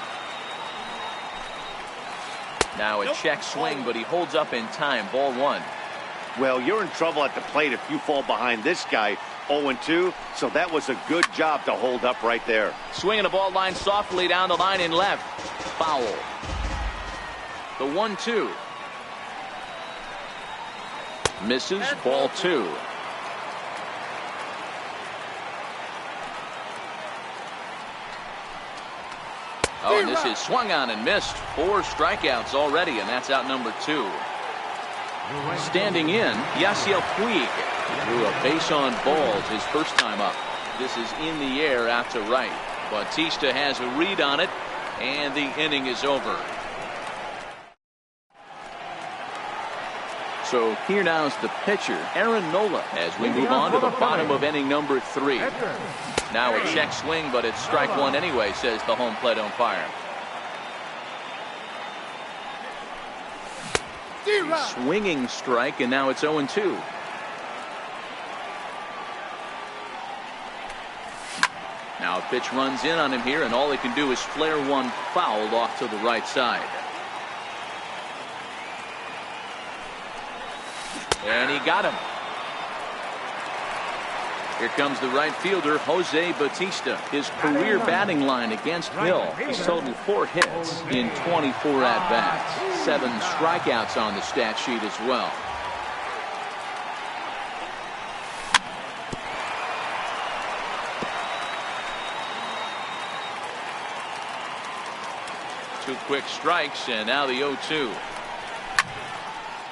Now a check swing, but he holds up in time, ball 1. Well, you're in trouble at the plate if you fall behind this guy, 0-2, so that was a good job to hold up right there. Swinging a ball line softly down the line in left. Foul. The 1-2. Misses, ball 2. Oh, and this is swung on and missed. 4 strikeouts already, and that's out number 2. Standing in, Yasiel Puig threw a base on balls his first time up. This is in the air out to right. Bautista has a read on it, and the inning is over. So here now is the pitcher, Aaron Nola, as we move on to the bottom of inning number 3. Now a check swing, but it's strike 1 anyway, says the home plate umpire. Swinging strike, and now it's 0-2. Now a pitch runs in on him here, and all he can do is flare one fouled off to the right side. And he got him. Here comes the right fielder, Jose Bautista. His career batting line against Hill. He's totaled 4 hits in 24 at-bats. 7 strikeouts on the stat sheet as well. 2 quick strikes, and now the 0-2.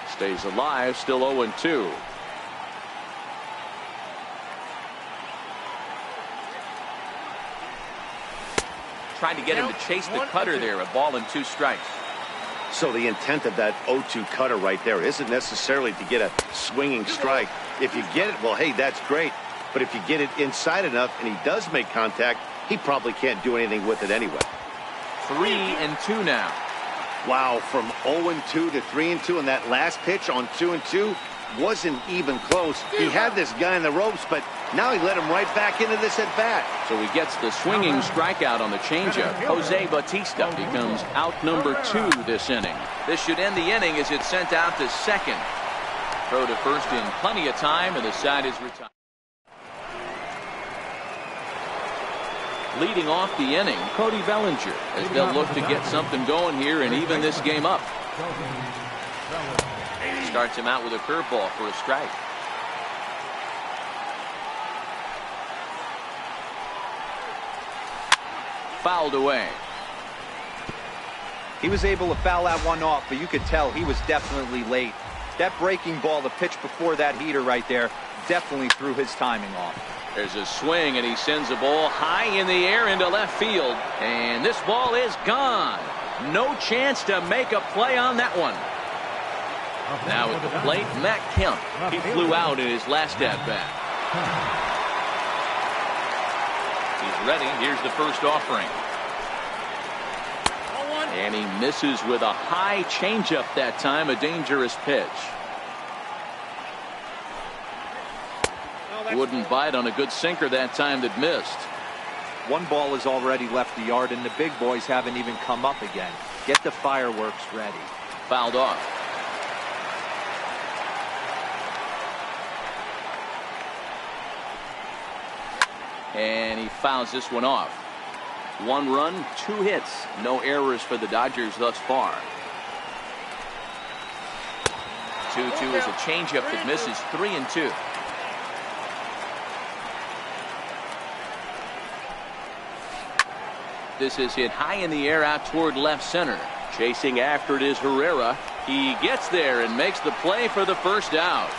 Stays alive, still 0-2. Trying to get him to chase the cutter there. A ball and 2 strikes. So the intent of that 0-2 cutter right there isn't necessarily to get a swinging strike. If you get it, well, hey, that's great. But if you get it inside enough and he does make contact, he probably can't do anything with it anyway. 3-2 now. Wow, from 0-2 to 3-2, and that last pitch on 2-2 wasn't even close. He had this guy in the ropes, but now he let him right back into this at bat. So he gets the swinging strikeout on the changeup. Jose Bautista becomes out number 2 this inning. This should end the inning as it's sent out to second. Throw to first in plenty of time, and the side is retired. Leading off the inning, Cody Bellinger, as they'll look to get something going here and even this game up. Starts him out with a curveball for a strike. Fouled away. He was able to foul that one off, but you could tell he was definitely late. That breaking ball, the pitch before that heater right there, definitely threw his timing off. There's a swing, and he sends a ball high in the air into left field. And this ball is gone. No chance to make a play on that one. Now at the plate, Matt Kemp. He flew out in his last at-bat. He's ready. Here's the first offering. And he misses with a high changeup that time, a dangerous pitch. Wouldn't bite on a good sinker that time that missed. One ball has already left the yard, and the big boys haven't even come up again. Get the fireworks ready. Fouled off. And he fouls this one off. 1 run, 2 hits. No errors for the Dodgers thus far. 2-2 is a changeup that misses. 3-2. This is hit high in the air out toward left center. Chasing after it is Herrera. He gets there and makes the play for the first out.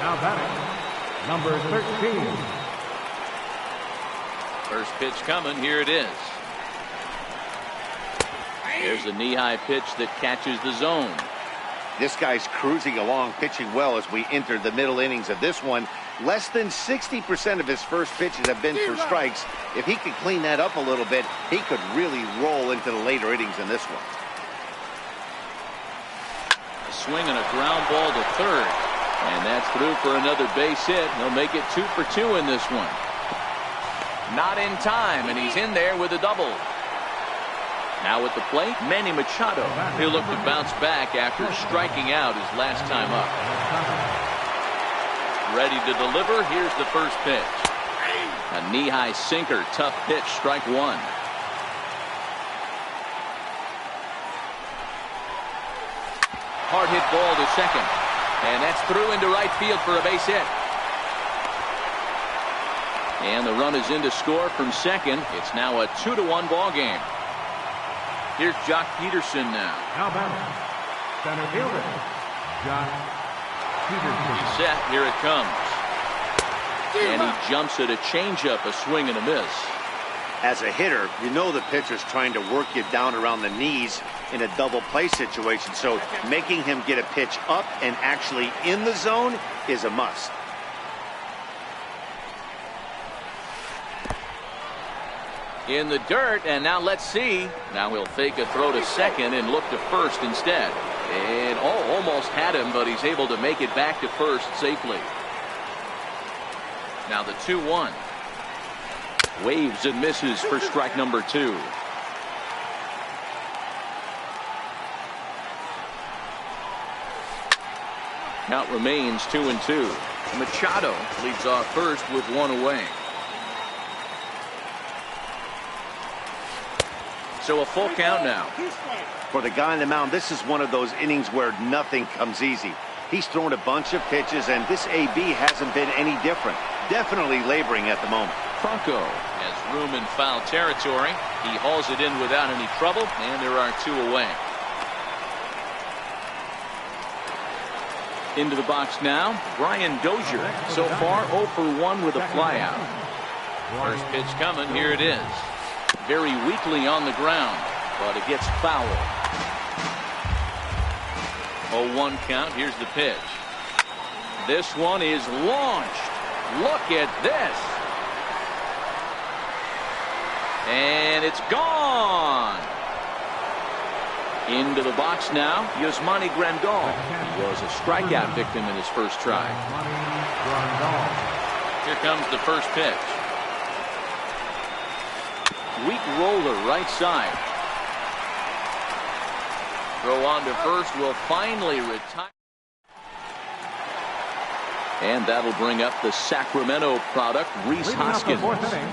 Now batting, number 13. First pitch coming. Here it is. There's a knee-high pitch that catches the zone. This guy's cruising along, pitching well as we enter the middle innings of this one. Less than 60% of his first pitches have been for strikes. If he could clean that up a little bit, he could really roll into the later innings in this one. A swing and a ground ball to third. And that's through for another base hit. He'll make it 2 for 2 in this one. Not in time, and he's in there with a double. Now at the plate, Manny Machado. He'll look to bounce back after striking out his last time up. Ready to deliver. Here's the first pitch. A knee-high sinker. Tough pitch. Strike 1. Hard hit ball to second. And that's through into right field for a base hit. And the run is in to score from second. It's now a 2-1 ball game. Here's Jock Peterson now. Now batting, center fielder, Jock Peterson. He's set. Here it comes. And he jumps at a changeup, a swing and a miss. As a hitter, you know the pitcher's trying to work you down around the knees in a double play situation. So making him get a pitch up and actually in the zone is a must. In the dirt, and now let's see. Now he'll fake a throw to second and look to first instead. And almost had him, but he's able to make it back to first safely. Now the 2-1. Waves and misses for strike number 2. Count remains 2-2. Machado leads off first with 1 away. So a full count now. For the guy on the mound, this is one of those innings where nothing comes easy. He's thrown a bunch of pitches, and this AB hasn't been any different. Definitely laboring at the moment. Franco has room in foul territory. He hauls it in without any trouble, and there are 2 away. Into the box now, Brian Dozier. So far, 0 for 1 with a flyout. First pitch coming. Here it is. Very weakly on the ground, but it gets foul. 0-1 count. Here's the pitch. This one is launched. Look at this. And it's gone. Into the box now, Yasmani Grandal. He was a strikeout victim in his first try. Here comes the first pitch. Weak roller right side. Throw on to first will finally retire. And that'll bring up the Sacramento product, Reese Hoskins.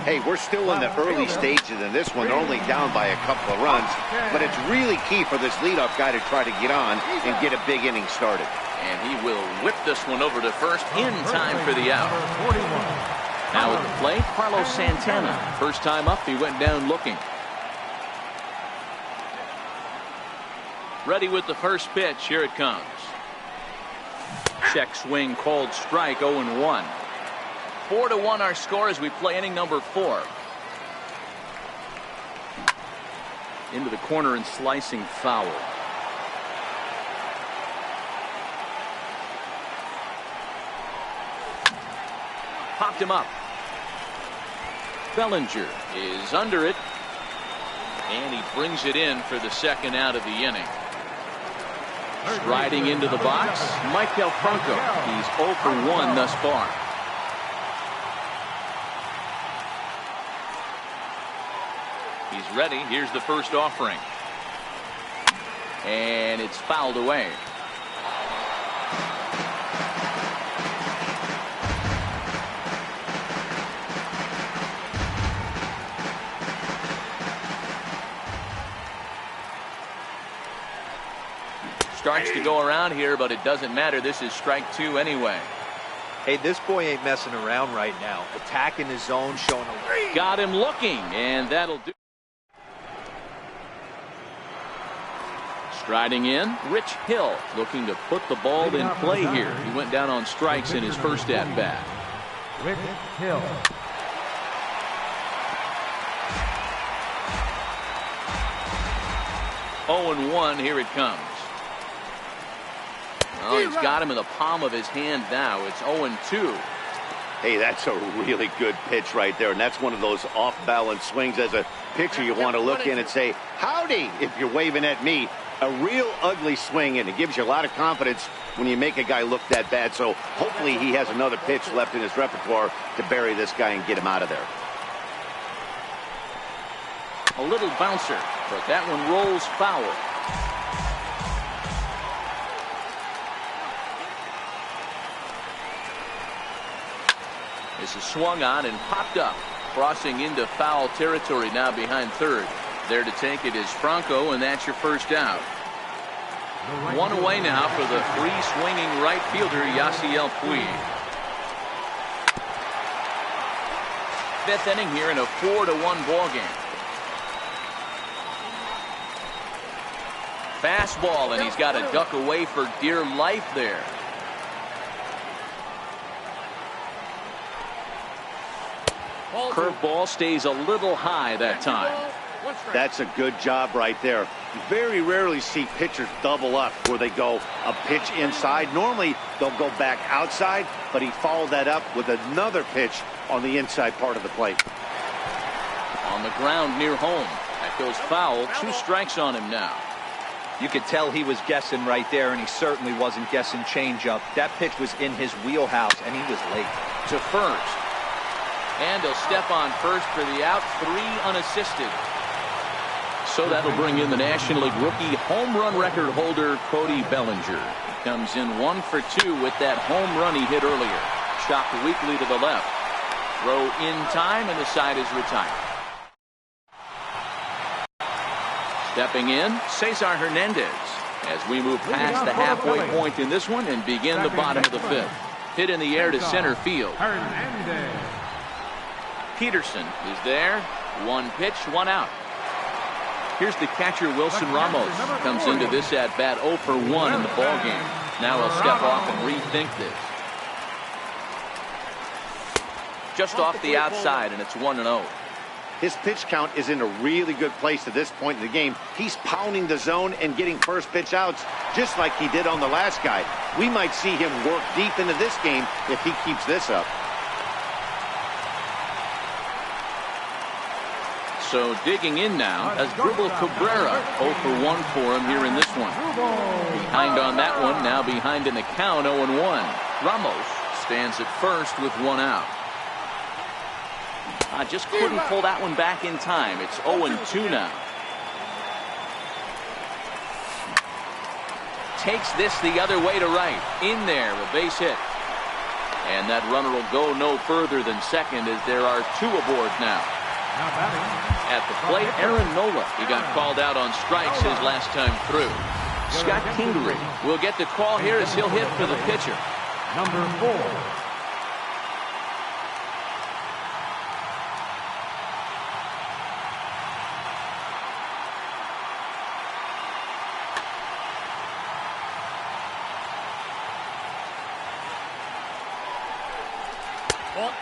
Hey, we're still in the early stages in this one. They're only down by a couple of runs, but it's really key for this leadoff guy to try to get on and get a big inning started. And he will whip this one over to first in time for the out. Now at the plate, Carlos Santana. First time up, he went down looking. Ready with the first pitch. Here it comes. Check swing called strike. 0-1. 4-1 our score as we play inning number 4. Into the corner and slicing foul. Popped him up. Bellinger is under it, and he brings it in for the second out of the inning. Striding into the box, Maikel Franco. He's 0 for 1 thus far. He's ready. Here's the first offering. And it's fouled away. Starts to go around here, but it doesn't matter. This is strike 2 anyway. Hey, this boy ain't messing around right now. Attacking his zone, showing a... Got him looking, and that'll do. Striding in, Rich Hill looking to put the ball in play here. He went down on strikes in his first at-bat. Rich Hill. Oh, 0-1, here it comes. Oh, he's got him in the palm of his hand now. It's 0-2. Hey, that's a really good pitch right there, and that's one of those off-balance swings. As a pitcher, you want to look in and say, howdy, if you're waving at me. A real ugly swing, and it gives you a lot of confidence when you make a guy look that bad. So hopefully he has another pitch left in his repertoire to bury this guy and get him out of there. A little bouncer, but that one rolls foul. This is swung on and popped up, crossing into foul territory now behind third. There to take it is Franco, and that's your first out. One away now for the free-swinging right fielder, Yasiel Puig. Fifth inning here in a 4-1 ball game. Fastball, and he's got to duck away for dear life there. Curveball stays a little high that time. That's a good job right there. You very rarely see pitchers double up where they go a pitch inside. Normally they'll go back outside, but he followed that up with another pitch on the inside part of the plate. On the ground near home. That goes foul. 2 strikes on him now. You could tell he was guessing right there, and he certainly wasn't guessing changeup. That pitch was in his wheelhouse, and he was late. To first. And he'll step on first for the out. 3 unassisted. So that'll bring in the National League rookie home run record holder, Cody Bellinger. He comes in 1 for 2 with that home run he hit earlier. Chopped weakly to the left. Throw in time, and the side is retired. Stepping in, Cesar Hernandez. As we move past the halfway point in this one and begin the bottom of the 5th. Hit in the air to center field. Peterson is there. 1 pitch, 1 out. Here's the catcher, Wilson Ramos. Comes into this at-bat 0 for 1 in the ballgame. Now he'll step off and rethink this. Just off the outside, and it's 1-0. His pitch count is in a really good place at this point in the game. He's pounding the zone and getting first pitch outs, just like he did on the last guy. We might see him work deep into this game if he keeps this up. So digging in now as Dribble Cabrera. 0 for 1 for him here in this one. Behind on that one, now behind in the count, 0-1. Ramos stands at first with 1 out. I just couldn't pull that one back in time. It's 0-2 now. Takes this the other way to right. In there, a base hit. And that runner will go no further than second as there are 2 aboard now. At the plate, Aaron Nola. He got called out on strikes his last time through. Scott Kingery will get the call here as he'll hit for the pitcher. Number 4.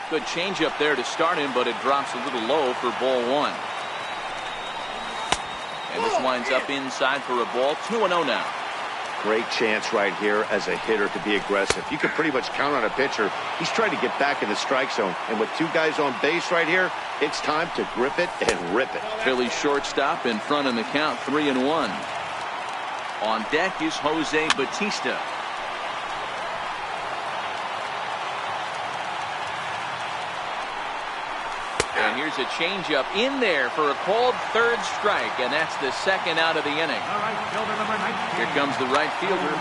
Good changeup there to start him, but it drops a little low for ball 1. And this winds up inside for a ball. 2-0 now. Great chance right here as a hitter to be aggressive. You can pretty much count on a pitcher. He's trying to get back in the strike zone. And with 2 guys on base right here, it's time to grip it and rip it. Philly shortstop in front in the count, 3-1. On deck is Jose Bautista. And here's a changeup in there for a called 3rd strike, and that's the 2nd out of the inning. Here comes the right fielder.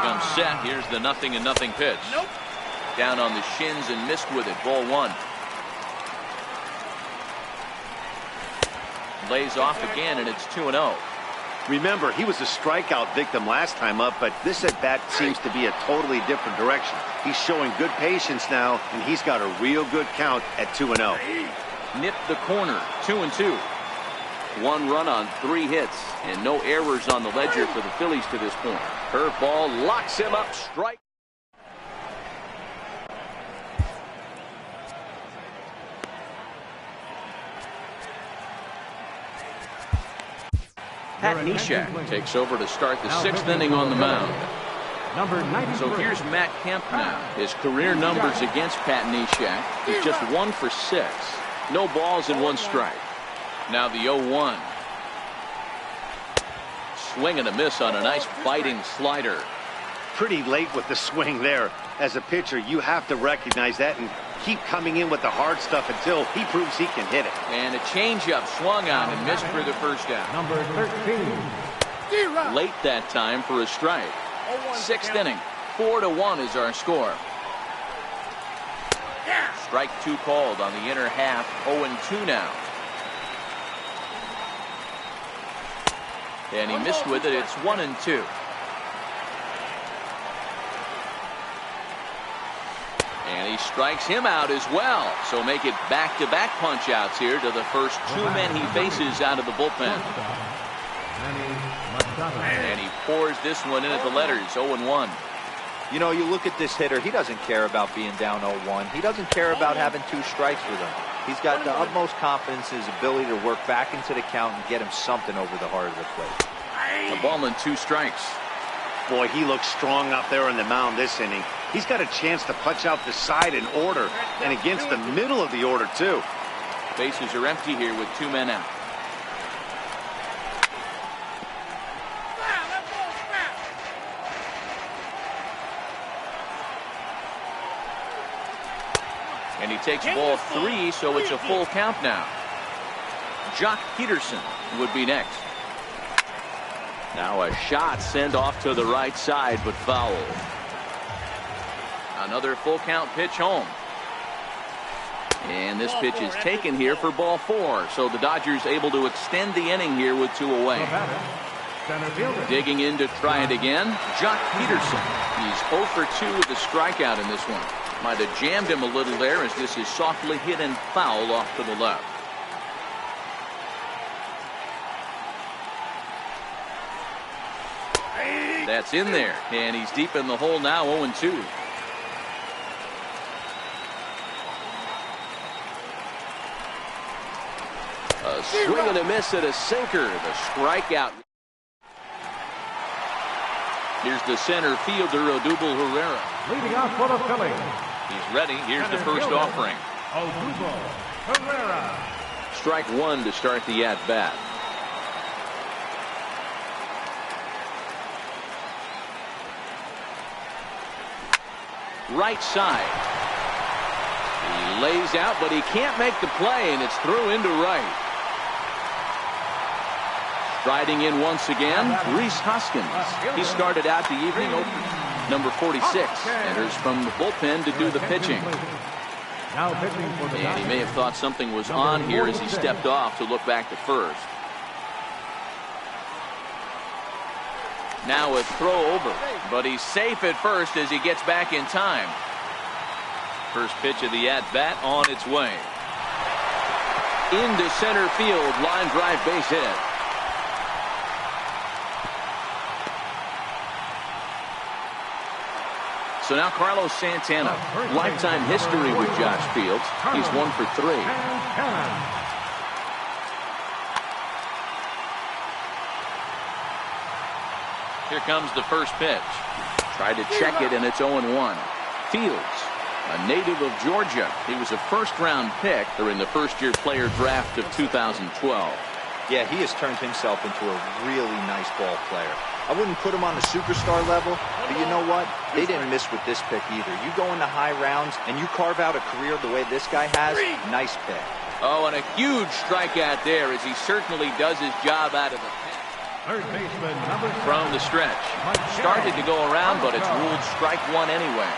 Comes set. Here's the 0-0 pitch. Down on the shins and missed with it. Ball 1. Lays off again, and it's 2-0. Remember, he was a strikeout victim last time up, but this at-bat seems to be a totally different direction. He's showing good patience now, and he's got a real good count at 2-0. Nipped the corner, 2-2. 1 run on 3 hits, and no errors on the ledger for the Phillies to this point. Curveball locks him up, strike. Pat Neshek takes over to start the 6th inning on the mound. So here's Matt Kemp now. His career numbers against Pat Neshek is just 1 for 6. No balls and 1 strike. Now the 0-1. Swing and a miss on a nice biting slider. Pretty late with the swing there. As a pitcher, you have to recognize that and keep coming in with the hard stuff until he proves he can hit it. And a changeup swung on and missed for the 1st down. Number 13. Late that time for a strike. 6th inning. 4-1 is our score. Strike 2 called on the inner half. 0-2 now. And he missed with it. It's 1-2. And he strikes him out as well. So make it back-to-back punch-outs here to the first 2 men he faces out of the bullpen. And he pours this one in at the letters, 0-1. You know, you look at this hitter, he doesn't care about being down 0-1. He doesn't care about having 2 strikes with him. He's got the utmost confidence in his ability to work back into the count and get him something over the heart of the plate. A ball and 2 strikes. Boy, he looks strong up there on the mound this inning. He's got a chance to punch out the side in order, and against the middle of the order, too. Bases are empty here with 2 men out. And he takes ball 3, so it's a full count now. Jock Peterson would be next. Now a shot sent off to the right side, but foul. Another full count pitch home. And this pitch is taken here for ball 4. So the Dodgers able to extend the inning here with 2 away. Digging in to try it again, Jock Peterson. He's 0 for 2 with a strikeout in this one. Might have jammed him a little there as this is softly hit and foul off to the left. That's in there, and he's deep in the hole now, 0-2. A swing and a miss at a sinker. The strikeout. Here's the center fielder, Odubel Herrera. Leading off for the Phillies. He's ready. Here's the first offering. Odubel Herrera. Strike one to start the at-bat. Right side. He lays out, but he can't make the play, and it's through into right. Striding in once again, Rhys Hoskins. He started out the evening opener. Number 46 enters from the bullpen to do the pitching. Now pitching for the And he may have thought something was on here as he stepped off to look back to first. Now a throw over, but he's safe at first as he gets back in time. First pitch of the at-bat on its way. Into center field, line drive base hit. So now Carlos Santana, lifetime history with Josh Fields. He's 1 for 3. Here comes the first pitch. Tried to check it, and it's 0-1. Fields, a native of Georgia. He was a first-round pick during the first-year player draft of 2012. Yeah, he has turned himself into a really nice ball player. I wouldn't put him on the superstar level, but you know what? They didn't miss with this pick either. You go into high rounds and you carve out a career the way this guy has, nice pick. Oh, and a huge strikeout there as he certainly does his job out of the pen. Third baseman, number 7. From the stretch. Started to go around, but it's ruled strike one anyway.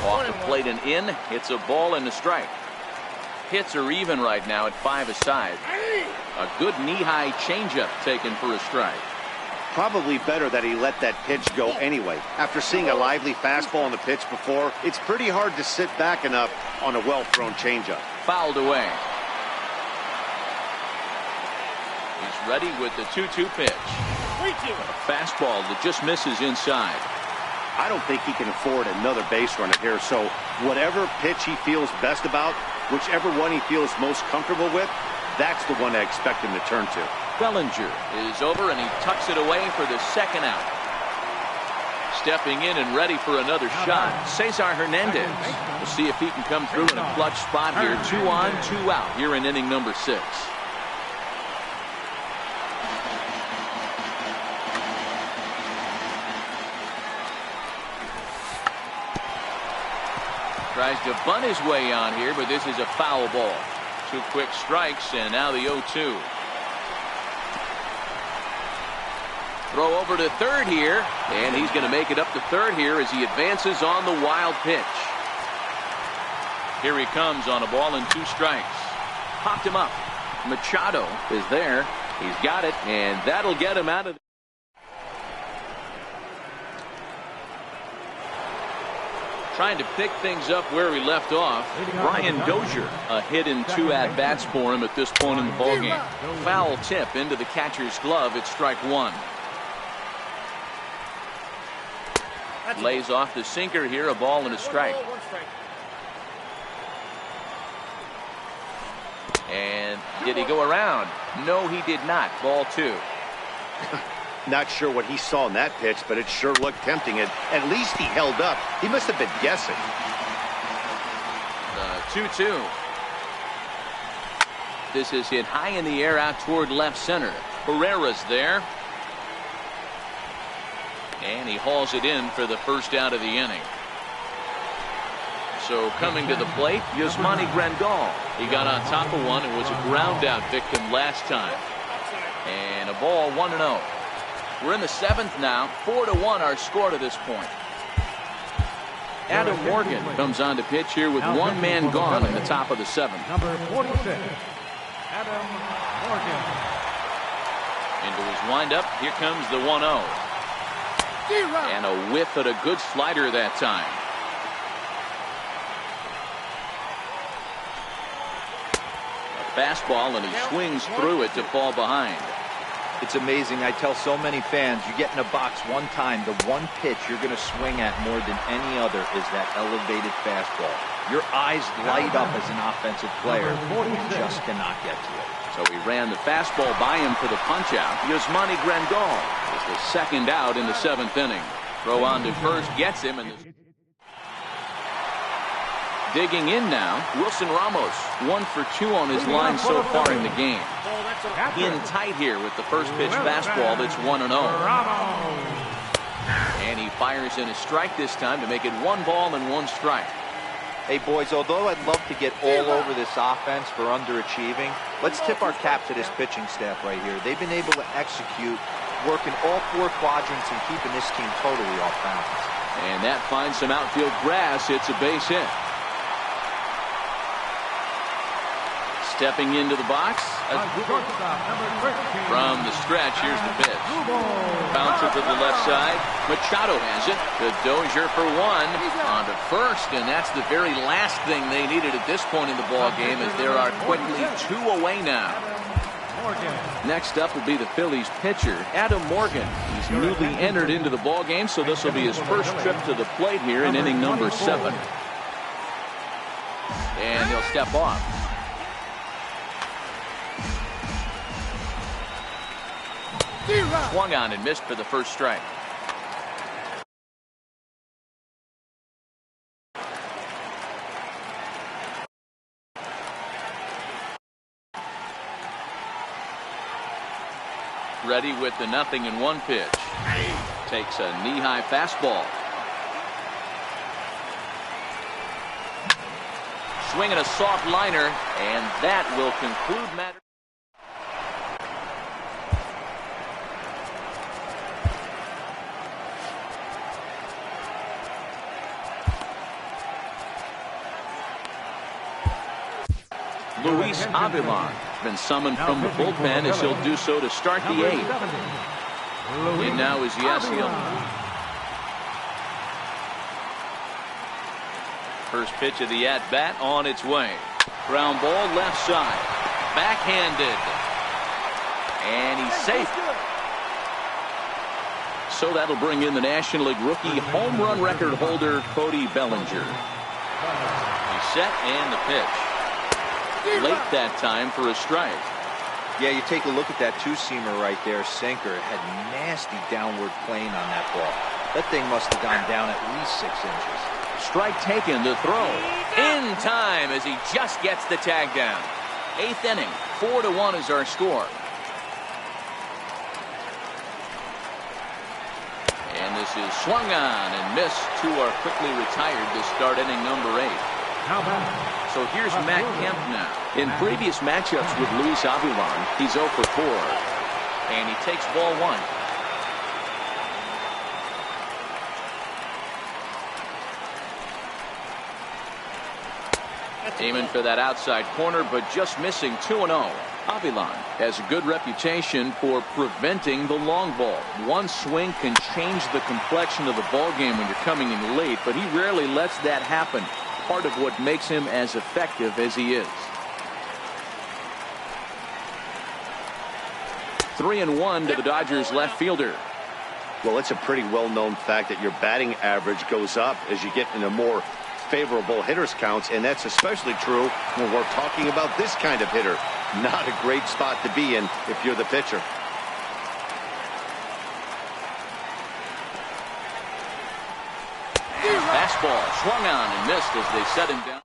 Off the plate and in. It's a ball and a strike. Hits are even right now at 5 aside. A good knee-high changeup taken for a strike. Probably better that he let that pitch go anyway. After seeing a lively fastball on the pitch before, it's pretty hard to sit back enough on a well-thrown changeup. Fouled away. He's ready with the 2-2 pitch. A fastball that just misses inside. I don't think he can afford another base runner here, so whatever pitch he feels best about, whichever one he feels most comfortable with, that's the one I expect him to turn to. Bellinger is over, and he tucks it away for the second out. Stepping in and ready for another shot, Cesar Hernandez. We'll see if he can come through in a clutch spot here. 2 on, 2 out here in inning number 6. Tries to bunt his way on here, but this is a foul ball. 2 quick strikes, and now the 0-2. Throw over to third here, and he's going to make it up to third here as he advances on the wild pitch. Here he comes on a ball and 2 strikes. Popped him up. Machado is there. He's got it, and that'll get him out of the trying to pick things up where he left off. Brian Dozier, a hit in 2 at-bats for him at this point in the ballgame. Foul tip into the catcher's glove. It's strike 1. Lays off the sinker here, a ball and a strike. And did he go around? No, he did not. Ball 2. Not sure what he saw in that pitch, but it sure looked tempting. And at least he held up. He must have been guessing. The 2-2. This is hit high in the air out toward left center. Herrera's there. And he hauls it in for the first out of the inning. So coming to the plate, Yasmani Grandal. He got on top of one and was a ground out victim last time. And a ball, 1-0. We're in the 7th now. 4-1 our score to this point. Adam Morgan comes on to pitch here with 1 man gone in the top of the 7th. Number 46, Adam Morgan. Into his windup. Here comes the 1-0. And a whiff at a good slider that time. A fastball, and he swings through it to fall behind. It's amazing. I tell so many fans, you get in a box one time, the one pitch you're going to swing at more than any other is that elevated fastball. Your eyes light up as an offensive player. You just cannot get to it. So he ran the fastball by him for the punch-out. Yasmani Grandal is the second out in the 7th inning. Throw on to first gets him. Digging in now, Wilson Ramos. 1 for 2 on his line so far in the game. In tight here with the first pitch fastball that's 1-0. And he fires in a strike this time to make it 1 ball and 1 strike. Hey, boys, although I'd love to get all over this offense for underachieving, let's tip our cap to this pitching staff right here. They've been able to execute, working all 4 quadrants and keeping this team totally off balance. And that finds some outfield grass. It's a base hit. Stepping into the box. From the stretch, here's the pitch. Bouncer to the left side. Machado has it. The Dozier for 1. On to first, and that's the very last thing they needed at this point in the ball game, as there are quickly 2 away now. Next up will be the Phillies pitcher, Adam Morgan. He's newly entered into the ball game, so this will be his first trip to the plate here in inning number 7. And he'll step off. Swung on and missed for the first strike. Ready with the 0-1 pitch. Takes a knee-high fastball. Swinging a soft liner, and that will conclude matters. Luis Avilan been summoned from the bullpen, as he'll do so to start the 8th. And now is Yasiel. First pitch of the at-bat on its way. Ground ball left side. Backhanded. And he's safe. So that'll bring in the National League rookie home run record holder, Cody Bellinger. He's set and the pitch. Late that time for a strike. Yeah, you take a look at that 2-seamer right there, sinker. It had nasty downward plane on that ball. That thing must have gone down at least 6 inches. Strike taken, the throw. In time as he just gets the tag down. 8th inning, 4-1 is our score. And this is swung on and missed. 2 are quickly retired to start inning number 8. So here's Matt Kemp now. In previous matchups with Luis Avilan, he's 0 for 4. And he takes ball 1. Aiming for that outside corner, but just missing. 2-0. Avilan has a good reputation for preventing the long ball. One swing can change the complexion of the ball game when you're coming in late, but he rarely lets that happen. Part of what makes him as effective as he is. 3-1 to the Dodgers left fielder. Well, it's a pretty well-known fact that your batting average goes up as you get into more favorable hitters counts, and that's especially true when we're talking about this kind of hitter. Not a great spot to be in if you're the pitcher. Fastball swung on and missed as they set him down.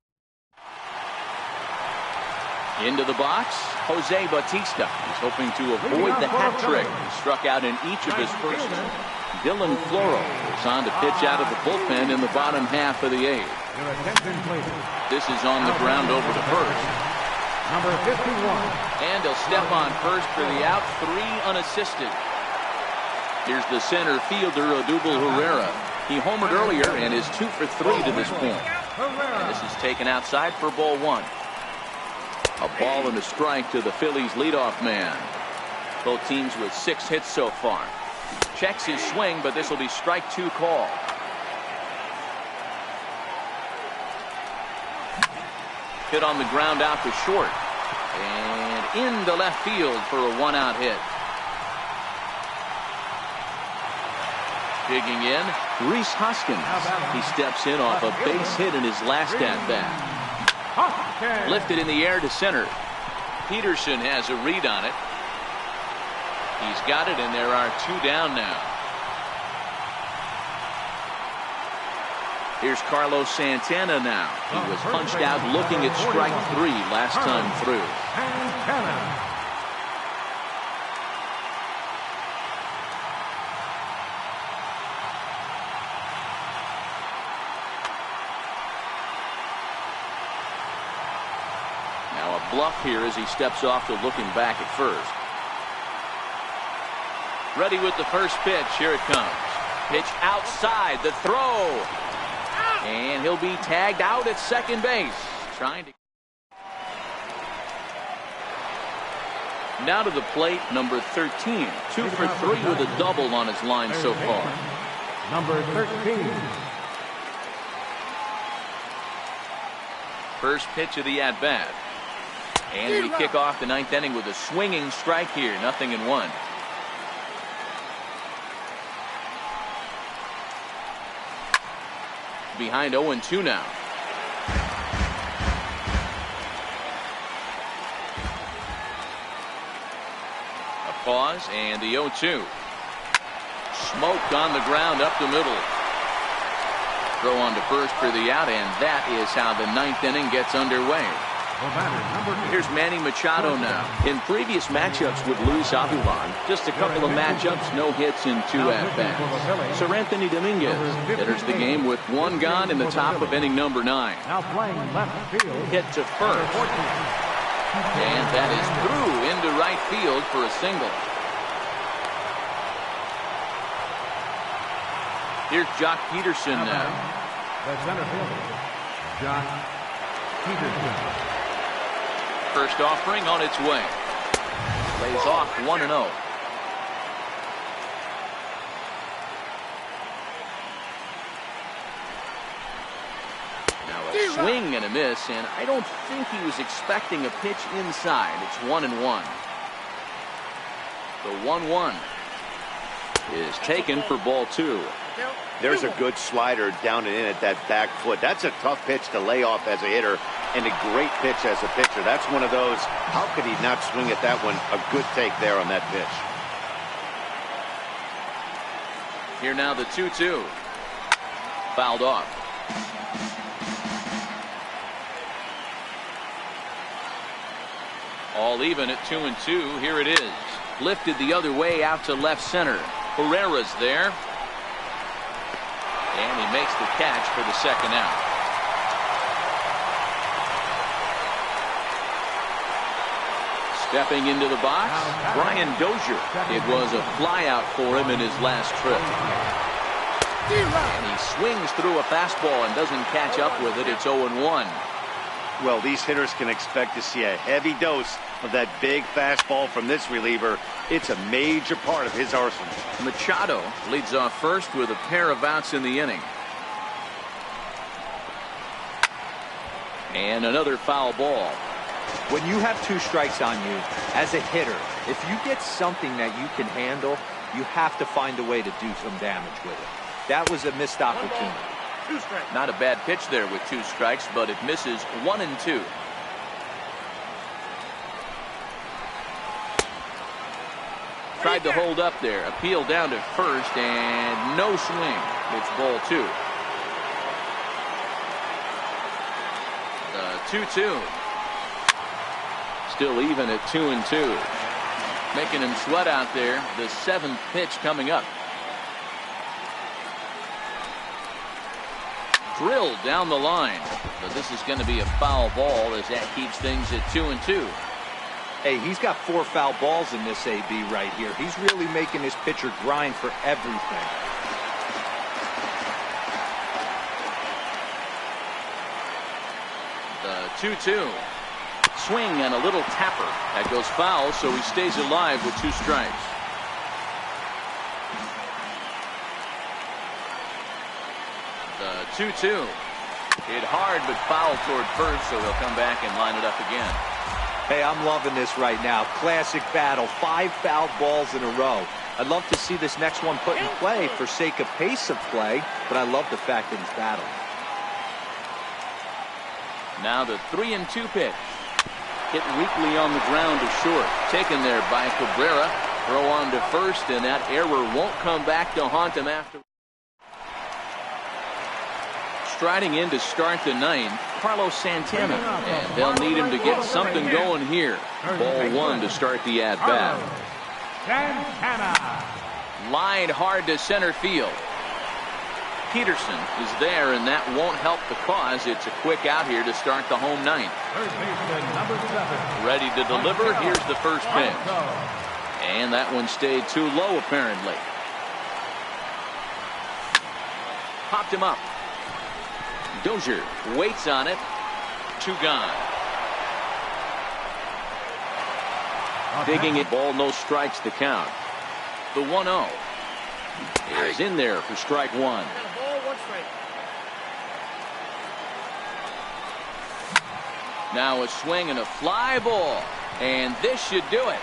Into the box, Jose Bautista. He's hoping to avoid the hat trick. He struck out in each of his first. Dylan Floro is on to pitch out of the bullpen in the bottom half of the 8th. This is on the ground over to first. Number 51. And he'll step on first for the out. 3 unassisted. Here's the center fielder, Odubel Herrera. He homered earlier and is 2 for 3 to this point. And this is taken outside for ball 1. A ball and a strike to the Phillies leadoff man. Both teams with 6 hits so far. Checks his swing, but this will be strike 2 call. Hit on the ground out to short. And into left field for a 1-out hit. Digging in, Reese Hoskins. He steps in off a base hit in his last at-bat. Lifted in the air to center. Peterson has a read on it. He's got it, and there are 2 down now. Here's Carlos Santana now. He was punched out looking at strike 3 last time through. Now a bluff here as he steps off to looking back at first. Ready with the first pitch. Here it comes. Pitch outside. The throw. And he'll be tagged out at second base. Trying to. Now to the plate, number 13. 2 for 3 with a double on his line so far. Number 13. First pitch of the at-bat. And we kick off the 9th inning with a swinging strike here. 0-1. Behind 0-2 now. A pause and the 0-2. Smoked on the ground up the middle. Throw on to first for the out, and that is how the 9th inning gets underway. Here's Manny Machado now. In previous matchups with Luis Avilan, just a couple of matchups, no hits in 2 at-bats. Sir Anthony Dominguez enters the game with 1 gone in the top of inning number 9. Now playing left field. Hit to first. And that is through into right field for a single. Here's Jock Peterson now. The center fielder, Jock Peterson. First offering on its way. Lays off 1-0. Now a swing and a miss, and I don't think he was expecting a pitch inside. It's 1-1. The 1-1 is taken for ball 2. There's a good slider down and in at that back foot. That's a tough pitch to lay off as a hitter, and a great pitch as a pitcher. That's one of those, how could he not swing at that one? A good take there on that pitch. Here now the 2-2. Fouled off. All even at 2-2. Here it is. Lifted the other way out to left center. Herrera's there. And he makes the catch for the second out. Stepping into the box, Brian Dozier. It was a flyout for him in his last trip. And he swings through a fastball and doesn't catch up with it. It's 0-1. Well, these hitters can expect to see a heavy dose of that big fastball from this reliever. It's a major part of his arsenal. Machado leads off first with a pair of outs in the inning. And another foul ball. When you have 2 strikes on you, as a hitter, if you get something that you can handle, you have to find a way to do some damage with it. That was a missed opportunity. Not a bad pitch there with 2 strikes, but it misses 1-2. Tried to hold up there. Appeal down to first, and no swing. It's ball 2. The 2-2. Still even at 2-2. Making him sweat out there. The 7th pitch coming up. Drilled down the line. So this is going to be a foul ball as that keeps things at 2-2. Hey, he's got 4 foul balls in this AB right here. He's really making his pitcher grind for everything. The 2-2. Swing and a little tapper. That goes foul, so he stays alive with 2 strikes. The 2-2. Hit hard, but foul toward first, so he'll come back and line it up again. Hey, I'm loving this right now. Classic battle. 5 foul balls in a row. I'd love to see this next one put in play for sake of pace of play, but I love the fact that he's battling. Now the 3-2 pitch. Hit weakly on the ground to short. Taken there by Cabrera. Throw on to first, and that error won't come back to haunt him after. Striding in to start the ninth, Carlos Santana, and they'll need him to get something going here. Ball one to start the at-bat. Santana. Line hard to center field. Peterson is there, and that won't help the cause. It's a quick out here to start the home ninth. Third baseman, number 7. Ready to deliver. Here's the first pitch. And that one stayed too low, apparently. Popped him up. Dozier waits on it. 2 gone. Digging it. Ball, no strikes to count. The 1-0 is in there for strike 1. Ball, 1 strike. Now a swing and a fly ball. And this should do it.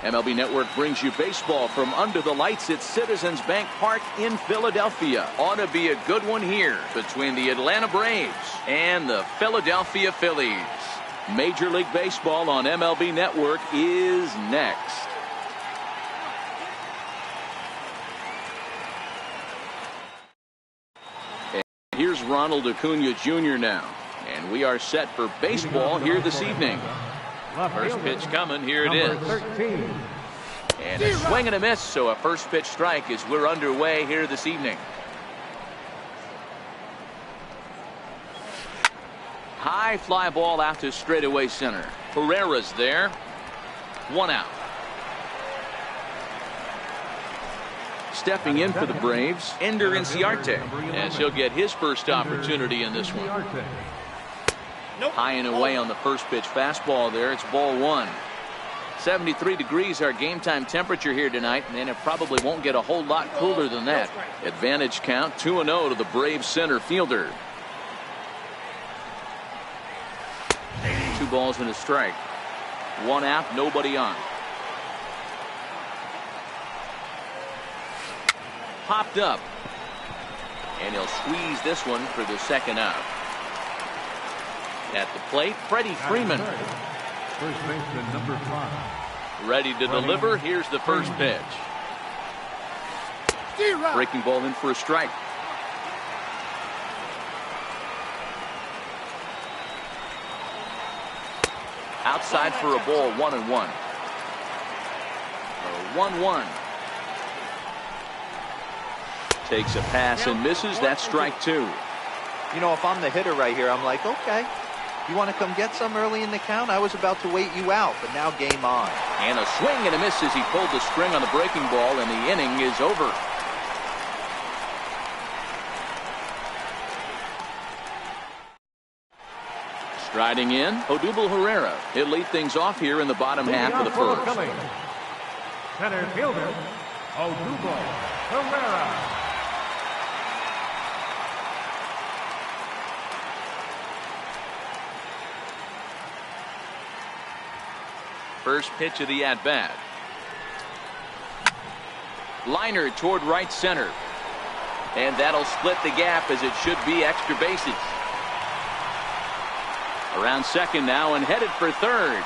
MLB Network brings you baseball from under the lights at Citizens Bank Park in Philadelphia. Ought to be a good one here between the Atlanta Braves and the Philadelphia Phillies. Major League Baseball on MLB Network is next. And here's Ronald Acuna Jr. now. And we are set for baseball here this evening. First pitch coming. Here it is. And a swing and a miss, so a first pitch strike as we're underway here this evening. High fly ball out to straightaway center. Herrera's there. 1 out. Stepping in for the Braves, Ender Inciarte, as he'll get his first opportunity in this one. High and away on the first pitch fastball there. It's ball 1. 73 degrees our game time temperature here tonight, and it probably won't get a whole lot cooler than that. Advantage count 2-0 to the Braves center fielder. 2 balls and a strike. 1 out, nobody on. Popped up. And he'll squeeze this one for the second out. At the plate, Freddie Freeman. First baseman number 5. Ready to deliver. Here's the first pitch. Breaking ball in for a strike. Outside for a ball, 1-1. 1-1. Takes a pass and misses. That's strike 2. You know, if I'm the hitter right here, I'm like, okay, you want to come get some early in the count? I was about to wait you out, but now game on. And a swing and a miss as he pulled the string on the breaking ball, and the inning is over. Striding in, Odubel Herrera. He'll lead things off here in the bottom half of the first. Center fielder, Odubel Herrera. First pitch of the at-bat. Liner toward right center. And that'll split the gap as it should be extra bases. Around second now and headed for third.